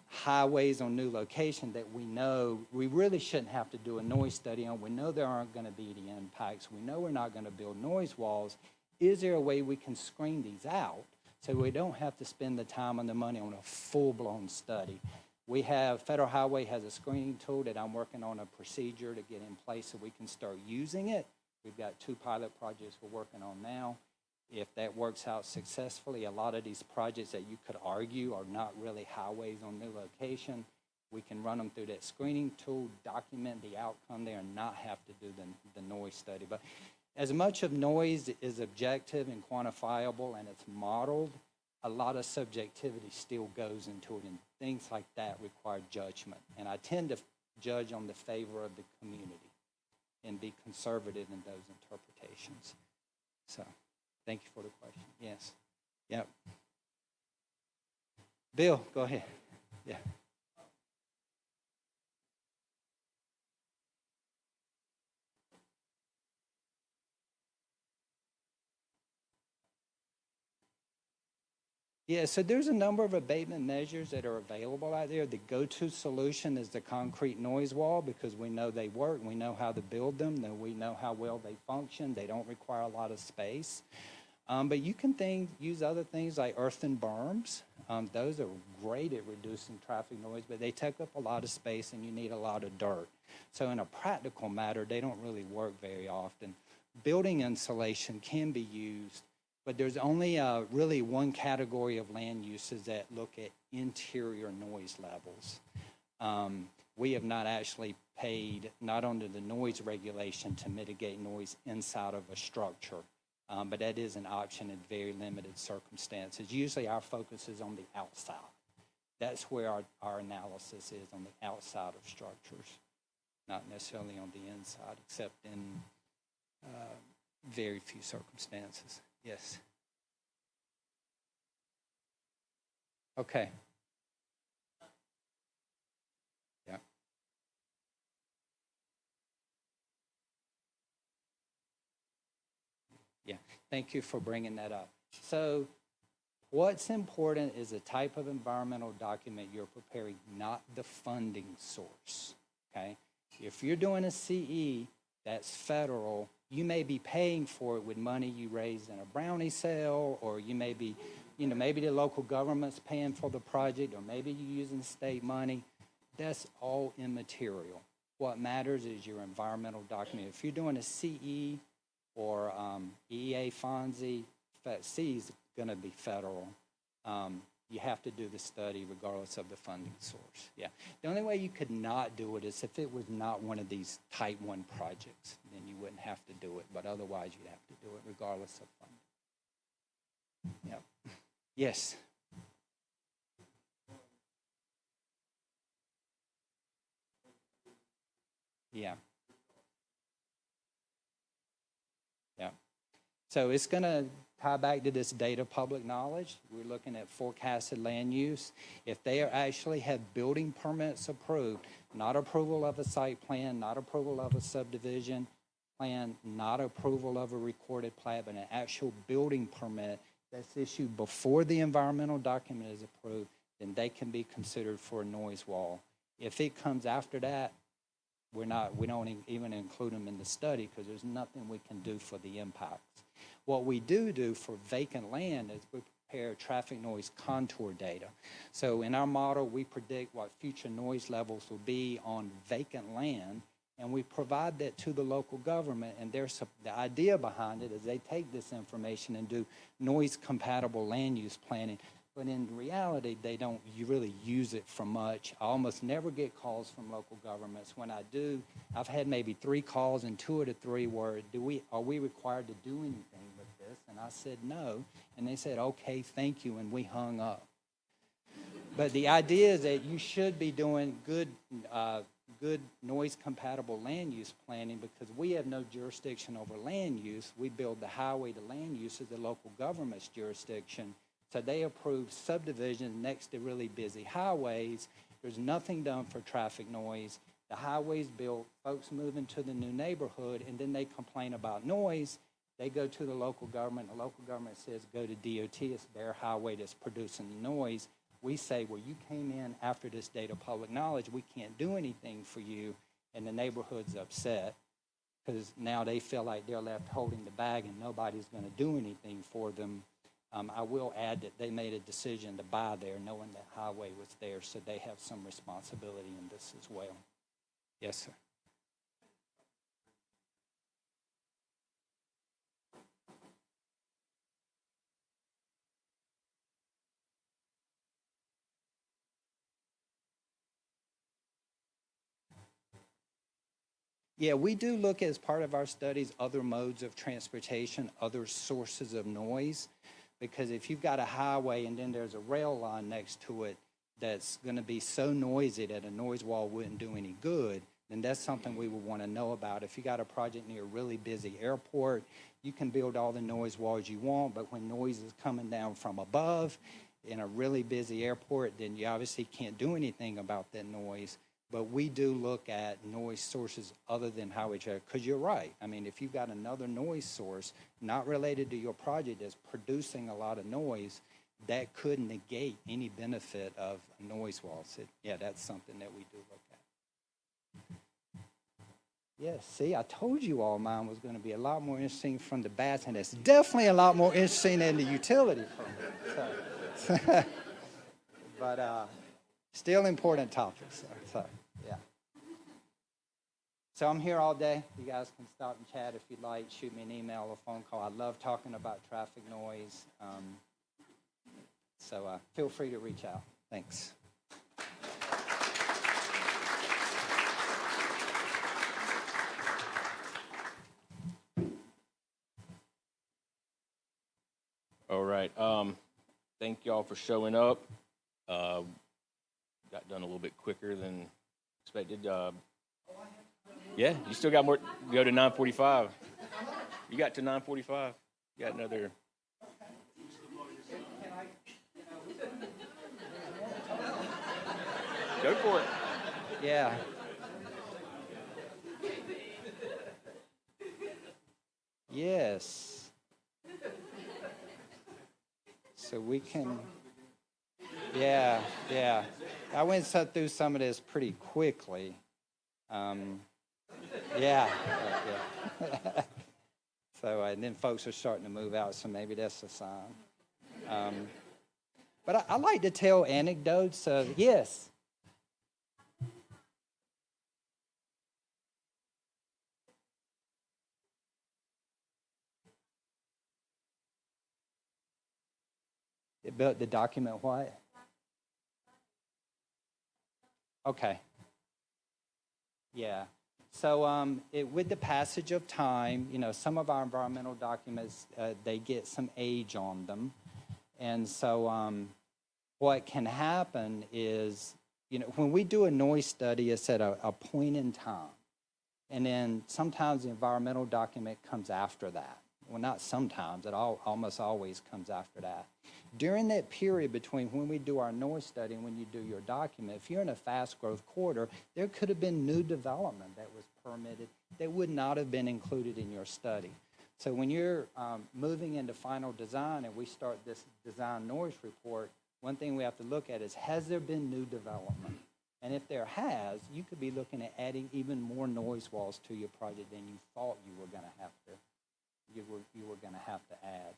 highways on new location that we know we really shouldn't have to do a noise study on, we know there aren't going to be the impacts, we know we're not going to build noise walls, is there a way we can screen these out so we don't have to spend the time and the money on a full-blown study? We have, Federal Highway has a screening tool that I'm working on a procedure to get in place so we can start using it. We've got 2 pilot projects we're working on now. If that works out successfully, a lot of these projects that you could argue are not really highways on new location, we can run them through that screening tool, document the outcome there, and not have to do the noise study. But as much of noise is objective and quantifiable and it's modeled, a lot of subjectivity still goes into it, and things like that require judgment. And I tend to judge on the favor of the community and be conservative in those interpretations. So, thank you for the question. Yes. Yep. Bill, go ahead. Yeah. Yeah, so there's a number of abatement measures that are available out there. The go-to solution is the concrete noise wall because we know they work, we know how to build them, we know how well they function, they don't require a lot of space. But you can use other things like earthen berms. Those are great at reducing traffic noise, but they take up a lot of space and you need a lot of dirt. So in a practical matter, they don't really work very often. Building insulation can be used, but there's only really one category of land uses that look at interior noise levels. We have not actually paid, not under the noise regulation, to mitigate noise inside of a structure. But that is an option in very limited circumstances. Usually our focus is on the outside. That's where our analysis is, on the outside of structures. not necessarily on the inside, except in very few circumstances. Yes. Okay. Yeah. Yeah. Thank you for bringing that up. So, what's important is the type of environmental document you're preparing, not the funding source. Okay? If you're doing a CE that's federal, you may be paying for it with money you raised in a brownie sale, or you may be, maybe the local government's paying for the project, or maybe you're using state money. That's all immaterial. What matters is your environmental document. If you're doing a CE or EA FONSI, C is going to be federal. You have to do the study regardless of the funding source. Yeah. The only way you could not do it is if it was not one of these type 1 projects. Then you wouldn't have to do it. But otherwise, you'd have to do it regardless of funding. Yeah. Yes. Yeah. Yeah. So it's going to tie back to this data public knowledge. We're looking at forecasted land use. If they actually have building permits approved, not approval of a site plan, not approval of a subdivision plan, not approval of a recorded plat, but an actual building permit that's issued before the environmental document is approved, then they can be considered for a noise wall. If it comes after that, we don't even include them in the study because there's nothing we can do for the impacts. What we do for vacant land is we prepare traffic noise contour data. So in our model, we predict what future noise levels will be on vacant land, and we provide that to the local government. And the idea behind it is they take this information and do noise-compatible land use planning. But in reality, they don't really use it for much. I almost never get calls from local governments. When I do, I've had maybe 3 calls, and 2 of the 3 were, are we required to do anything with this? And I said no. And they said, okay, thank you, and we hung up. But the idea is that you should be doing good noise-compatible land use planning because we have no jurisdiction over land use. We build the highway to land use as the local government's jurisdiction. So they approve subdivisions next to really busy highways. There's nothing done for traffic noise. The highway's built, folks move into the new neighborhood, and then they complain about noise. They go to the local government. The local government says, go to DOT. It's their highway that's producing the noise. We say, well, you came in after this date of public knowledge. We can't do anything for you. And the neighborhood's upset because now they feel like they're left holding the bag and nobody's going to do anything for them. I will add that they made a decision to buy there knowing that highway was there, so they have some responsibility in this as well. Yes, sir. Yeah, we do look as part of our studies other modes of transportation, other sources of noise, because if you've got a highway and then there's a rail line next to it that's going to be so noisy that a noise wall wouldn't do any good, then that's something we would want to know about. If you got a project near a really busy airport, you can build all the noise walls you want, but when noise is coming down from above in a really busy airport, then you obviously can't do anything about that noise. But we do look at noise sources other than highway traffic, because you're right. I mean, if you've got another noise source not related to your project that's producing a lot of noise, that could negate any benefit of a noise wall. So, yeah, that's something that we do look at. Yes, see, I told you all mine was going to be a lot more interesting from the bats, and it's definitely a lot more interesting than the utility permit. So, but still important topics. So, yeah. So I'm here all day. You guys can stop and chat if you'd like. Shoot me an email or phone call. I love talking about traffic noise. So feel free to reach out. Thanks. All right. Thank y'all for showing up. Got done a little bit quicker than expected. Yeah, you still got more. Go to 9:45. You got to 9:45. You got another. Go for it. Yeah. Yes. So we can, yeah, yeah. I went through some of this pretty quickly. Yeah, yeah. So, and then folks are starting to move out, so maybe that's a sign. But I like to tell anecdotes of, yes. It built the document what? Okay. Yeah. So with the passage of time, some of our environmental documents, they get some age on them. And so what can happen is, when we do a noise study, it's at a point in time. And then sometimes the environmental document comes after that. Well, not sometimes, it almost always comes after that. During that period between when we do our noise study and when you do your document, if you're in a fast growth corridor, there could have been new development that was permitted that would not have been included in your study. So when you're moving into final design and we start this design noise report, one thing we have to look at is, has there been new development? And if there has, you could be looking at adding even more noise walls to your project than you thought you were going to have to. You were going to have to add.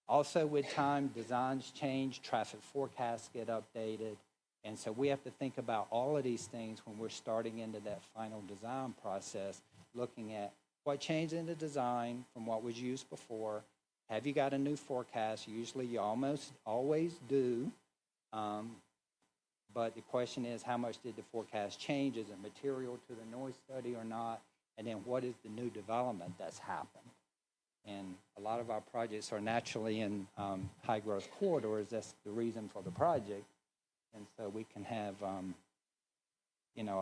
Also, with time, designs change, traffic forecasts get updated, and so we have to think about all of these things when we're starting into that final design process, looking at what changed in the design from what was used before. Have you got a new forecast? Usually, you almost always do. But the question is, how much did the forecast change? Is it material to the noise study or not? And then what is the new development that's happened? And a lot of our projects are naturally in high growth corridors. That's the reason for the project. And so we can have, a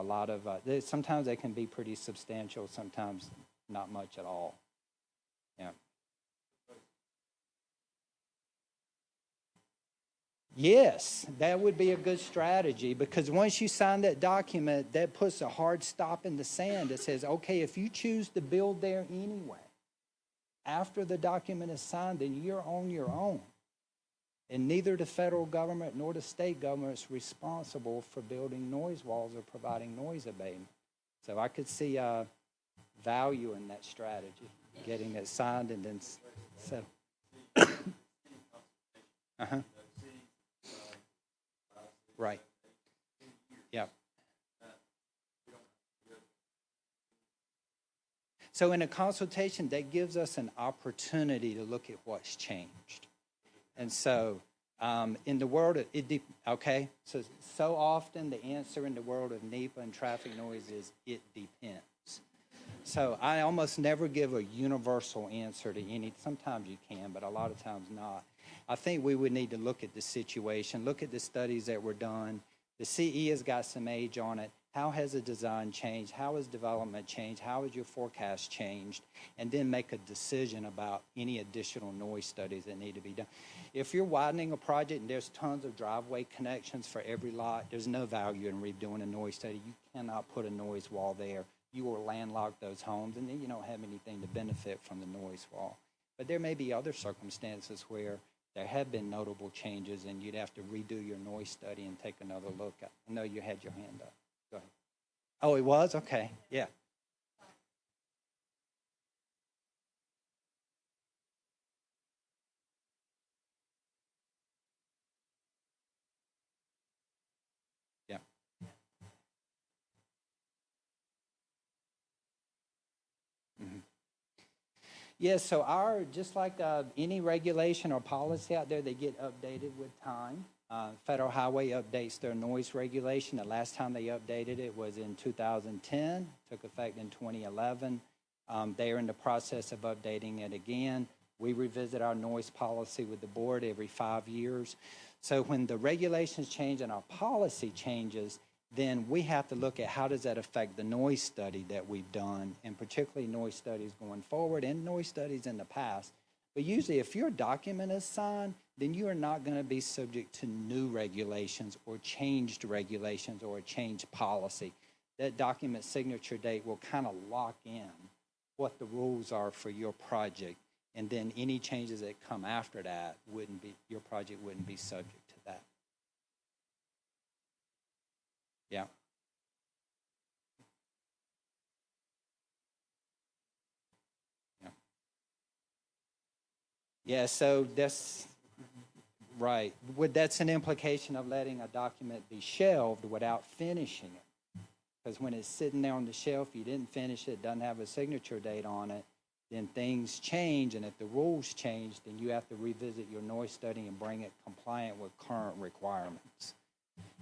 lot of, sometimes they can be pretty substantial, sometimes not much at all. Yeah. Yes, that would be a good strategy, because once you sign that document, that puts a hard stop in the sand that says, okay, if you choose to build there anyway, after the document is signed, then you're on your own. And neither the federal government nor the state government is responsible for building noise walls or providing noise abatement. So I could see value in that strategy, getting it signed and then settled. Uh-huh. Right. Yeah. So in a consultation, that gives us an opportunity to look at what's changed. And so in the world of, so often the answer in the world of NEPA and traffic noise is it depends. So I almost never give a universal answer to any, sometimes you can, but a lot of times not. I think we would need to look at the situation, look at the studies that were done. The CE has got some age on it. How has the design changed? How has development changed? How has your forecast changed? And then make a decision about any additional noise studies that need to be done. If you're widening a project and there's tons of driveway connections for every lot, there's no value in redoing a noise study. You cannot put a noise wall there. You will landlock those homes, and then you don't have anything to benefit from the noise wall. But there may be other circumstances where there have been notable changes, and you'd have to redo your noise study and take another look. I know you had your hand up. Go ahead. Oh, it was? Okay. Yeah. Yeah. Mm-hmm. Yeah, so just like any regulation or policy out there, they get updated with time. Federal Highway updates their noise regulation. The last time they updated it was in 2010, took effect in 2011. They are in the process of updating it again. We revisit our noise policy with the board every 5 years. So when the regulations change and our policy changes, then we have to look at how does that affect the noise study that we've done, and particularly noise studies going forward and noise studies in the past. But usually if your document is signed, then you are not going to be subject to new regulations or changed regulations or a changed policy. That document signature date will kind of lock in what the rules are for your project. And then any changes that come after that your project wouldn't be subject to that. Yeah. Yeah. Yeah, so that's right. That's an implication of letting a document be shelved without finishing it. Because when it's sitting there on the shelf, you didn't finish it, doesn't have a signature date on it, then things change, and if the rules change, then you have to revisit your noise study and bring it compliant with current requirements.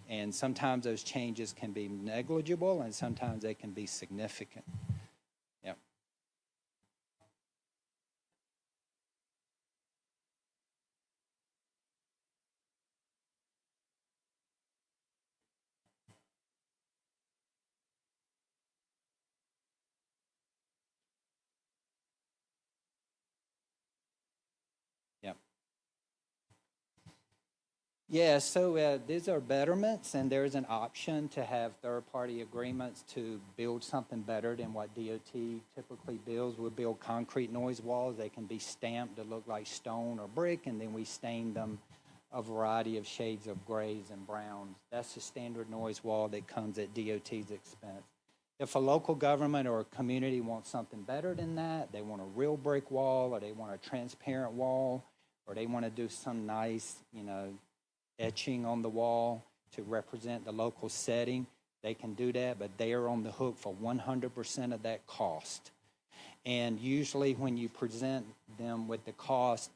And sometimes those changes can be negligible, and sometimes they can be significant. Yep. Yep. Yeah, so these are betterments, and there's an option to have third-party agreements to build something better than what DOT typically builds. We'll build concrete noise walls. They can be stamped to look like stone or brick, and then we stain them a variety of shades of grays and browns. That's the standard noise wall that comes at DOT's expense. If a local government or a community wants something better than that, they want a real brick wall, or they want a transparent wall, or they want to do some nice, etching on the wall to represent the local setting, they can do that, but they are on the hook for 100% of that cost. And usually when you present them with the cost,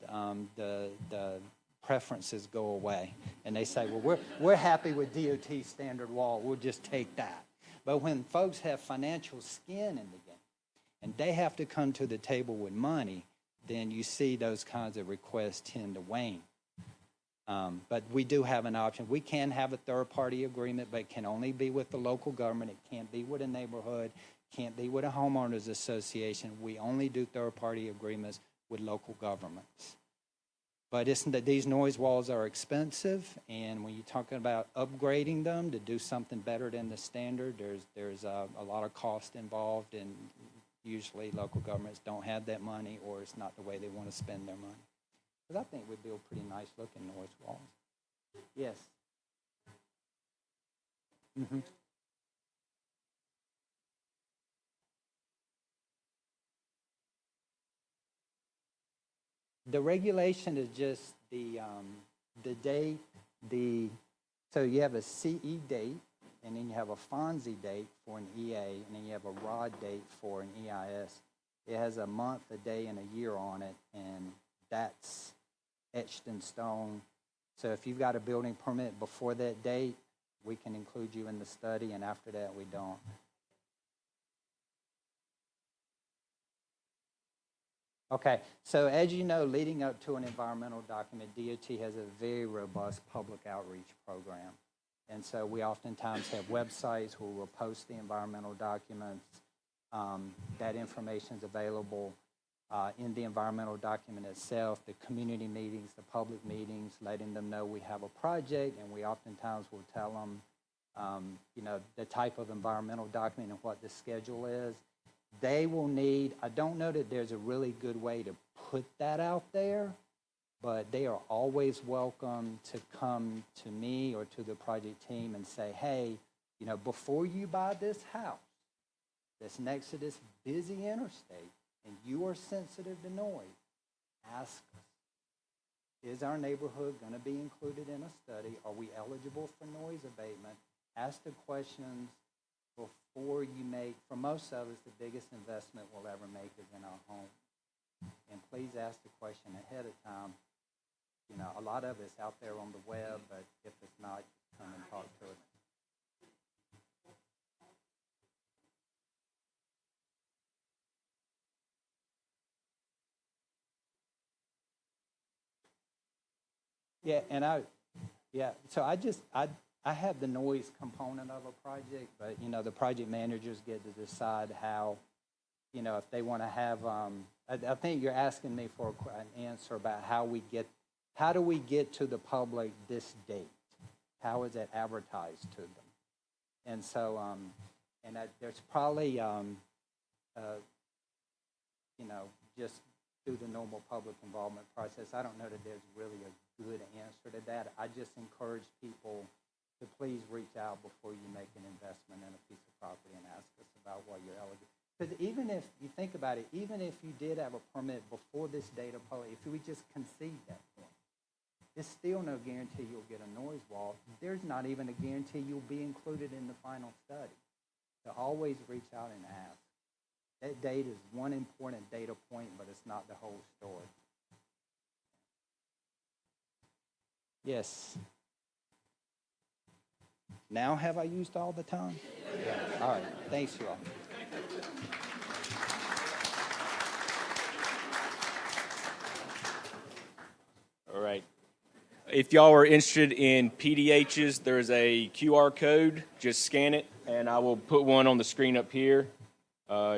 the preferences go away. And they say, well, we're happy with DOT standard wall, we'll just take that. But when folks have financial skin in the game, and they have to come to the table with money, then you see those kinds of requests tend to wane. But we do have an option. We can have a third-party agreement, but it can only be with the local government. It can't be with a neighborhood, can't be with a homeowners association. We only do third-party agreements with local governments. But these noise walls are expensive, and when you're talking about upgrading them to do something better than the standard, there's a lot of cost involved, and usually local governments don't have that money, or it's not the way they want to spend their money. Because I think we build pretty nice looking noise walls. Yes. Mm-hmm. The regulation is just the date, so you have a CE date, and then you have a FONSI date for an EA, and then you have a ROD date for an EIS. It has a month, a day, and a year on it, and that's etched in stone. So if you've got a building permit before that date, we can include you in the study, and after that, we don't. Okay, so as you know, leading up to an environmental document, DOT has a very robust public outreach program. And so we oftentimes have websites where we'll post the environmental documents. That information is available in the environmental document itself, the community meetings, the public meetings, letting them know we have a project, and we oftentimes will tell them, the type of environmental document and what the schedule is. They will need, I don't know that there's a really good way to put that out there, but they are always welcome to come to me or to the project team and say, hey, before you buy this house that's next to this busy interstate and you are sensitive to noise, ask us, is our neighborhood going to be included in a study? Are we eligible for noise abatement? Ask the questions before you make, for most of us, the biggest investment we'll ever make is in our home. And please ask the question ahead of time. A lot of it's out there on the web, but if it's not, come and talk to us. Yeah, and so I have the noise component of a project, but, you know, the project managers get to decide how, you know, if they want to have, I think you're asking me for an answer about how do we get to the public this date? How is it advertised to them? And so, there's probably, you know, just through the normal public involvement process. I don't know that there's really a good answer to that. I just encourage people to please reach out before you make an investment in a piece of property and ask us about what you're eligible. Because even if you think about it, even if you did have a permit before this date of public, if we just concede that point, there's still no guarantee you'll get a noise wall. There's not even a guarantee you'll be included in the final study. So always reach out and ask. That date is one important data point, but it's not the whole story. Yes. Now have I used all the time? Yeah. All right. Thanks, you all. All right. If y'all are interested in PDHs, there's a QR code. Just scan it, and I will put one on the screen up here.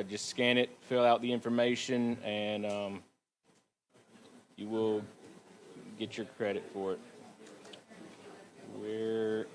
Just scan it, fill out the information, and you will get your credit for it. Where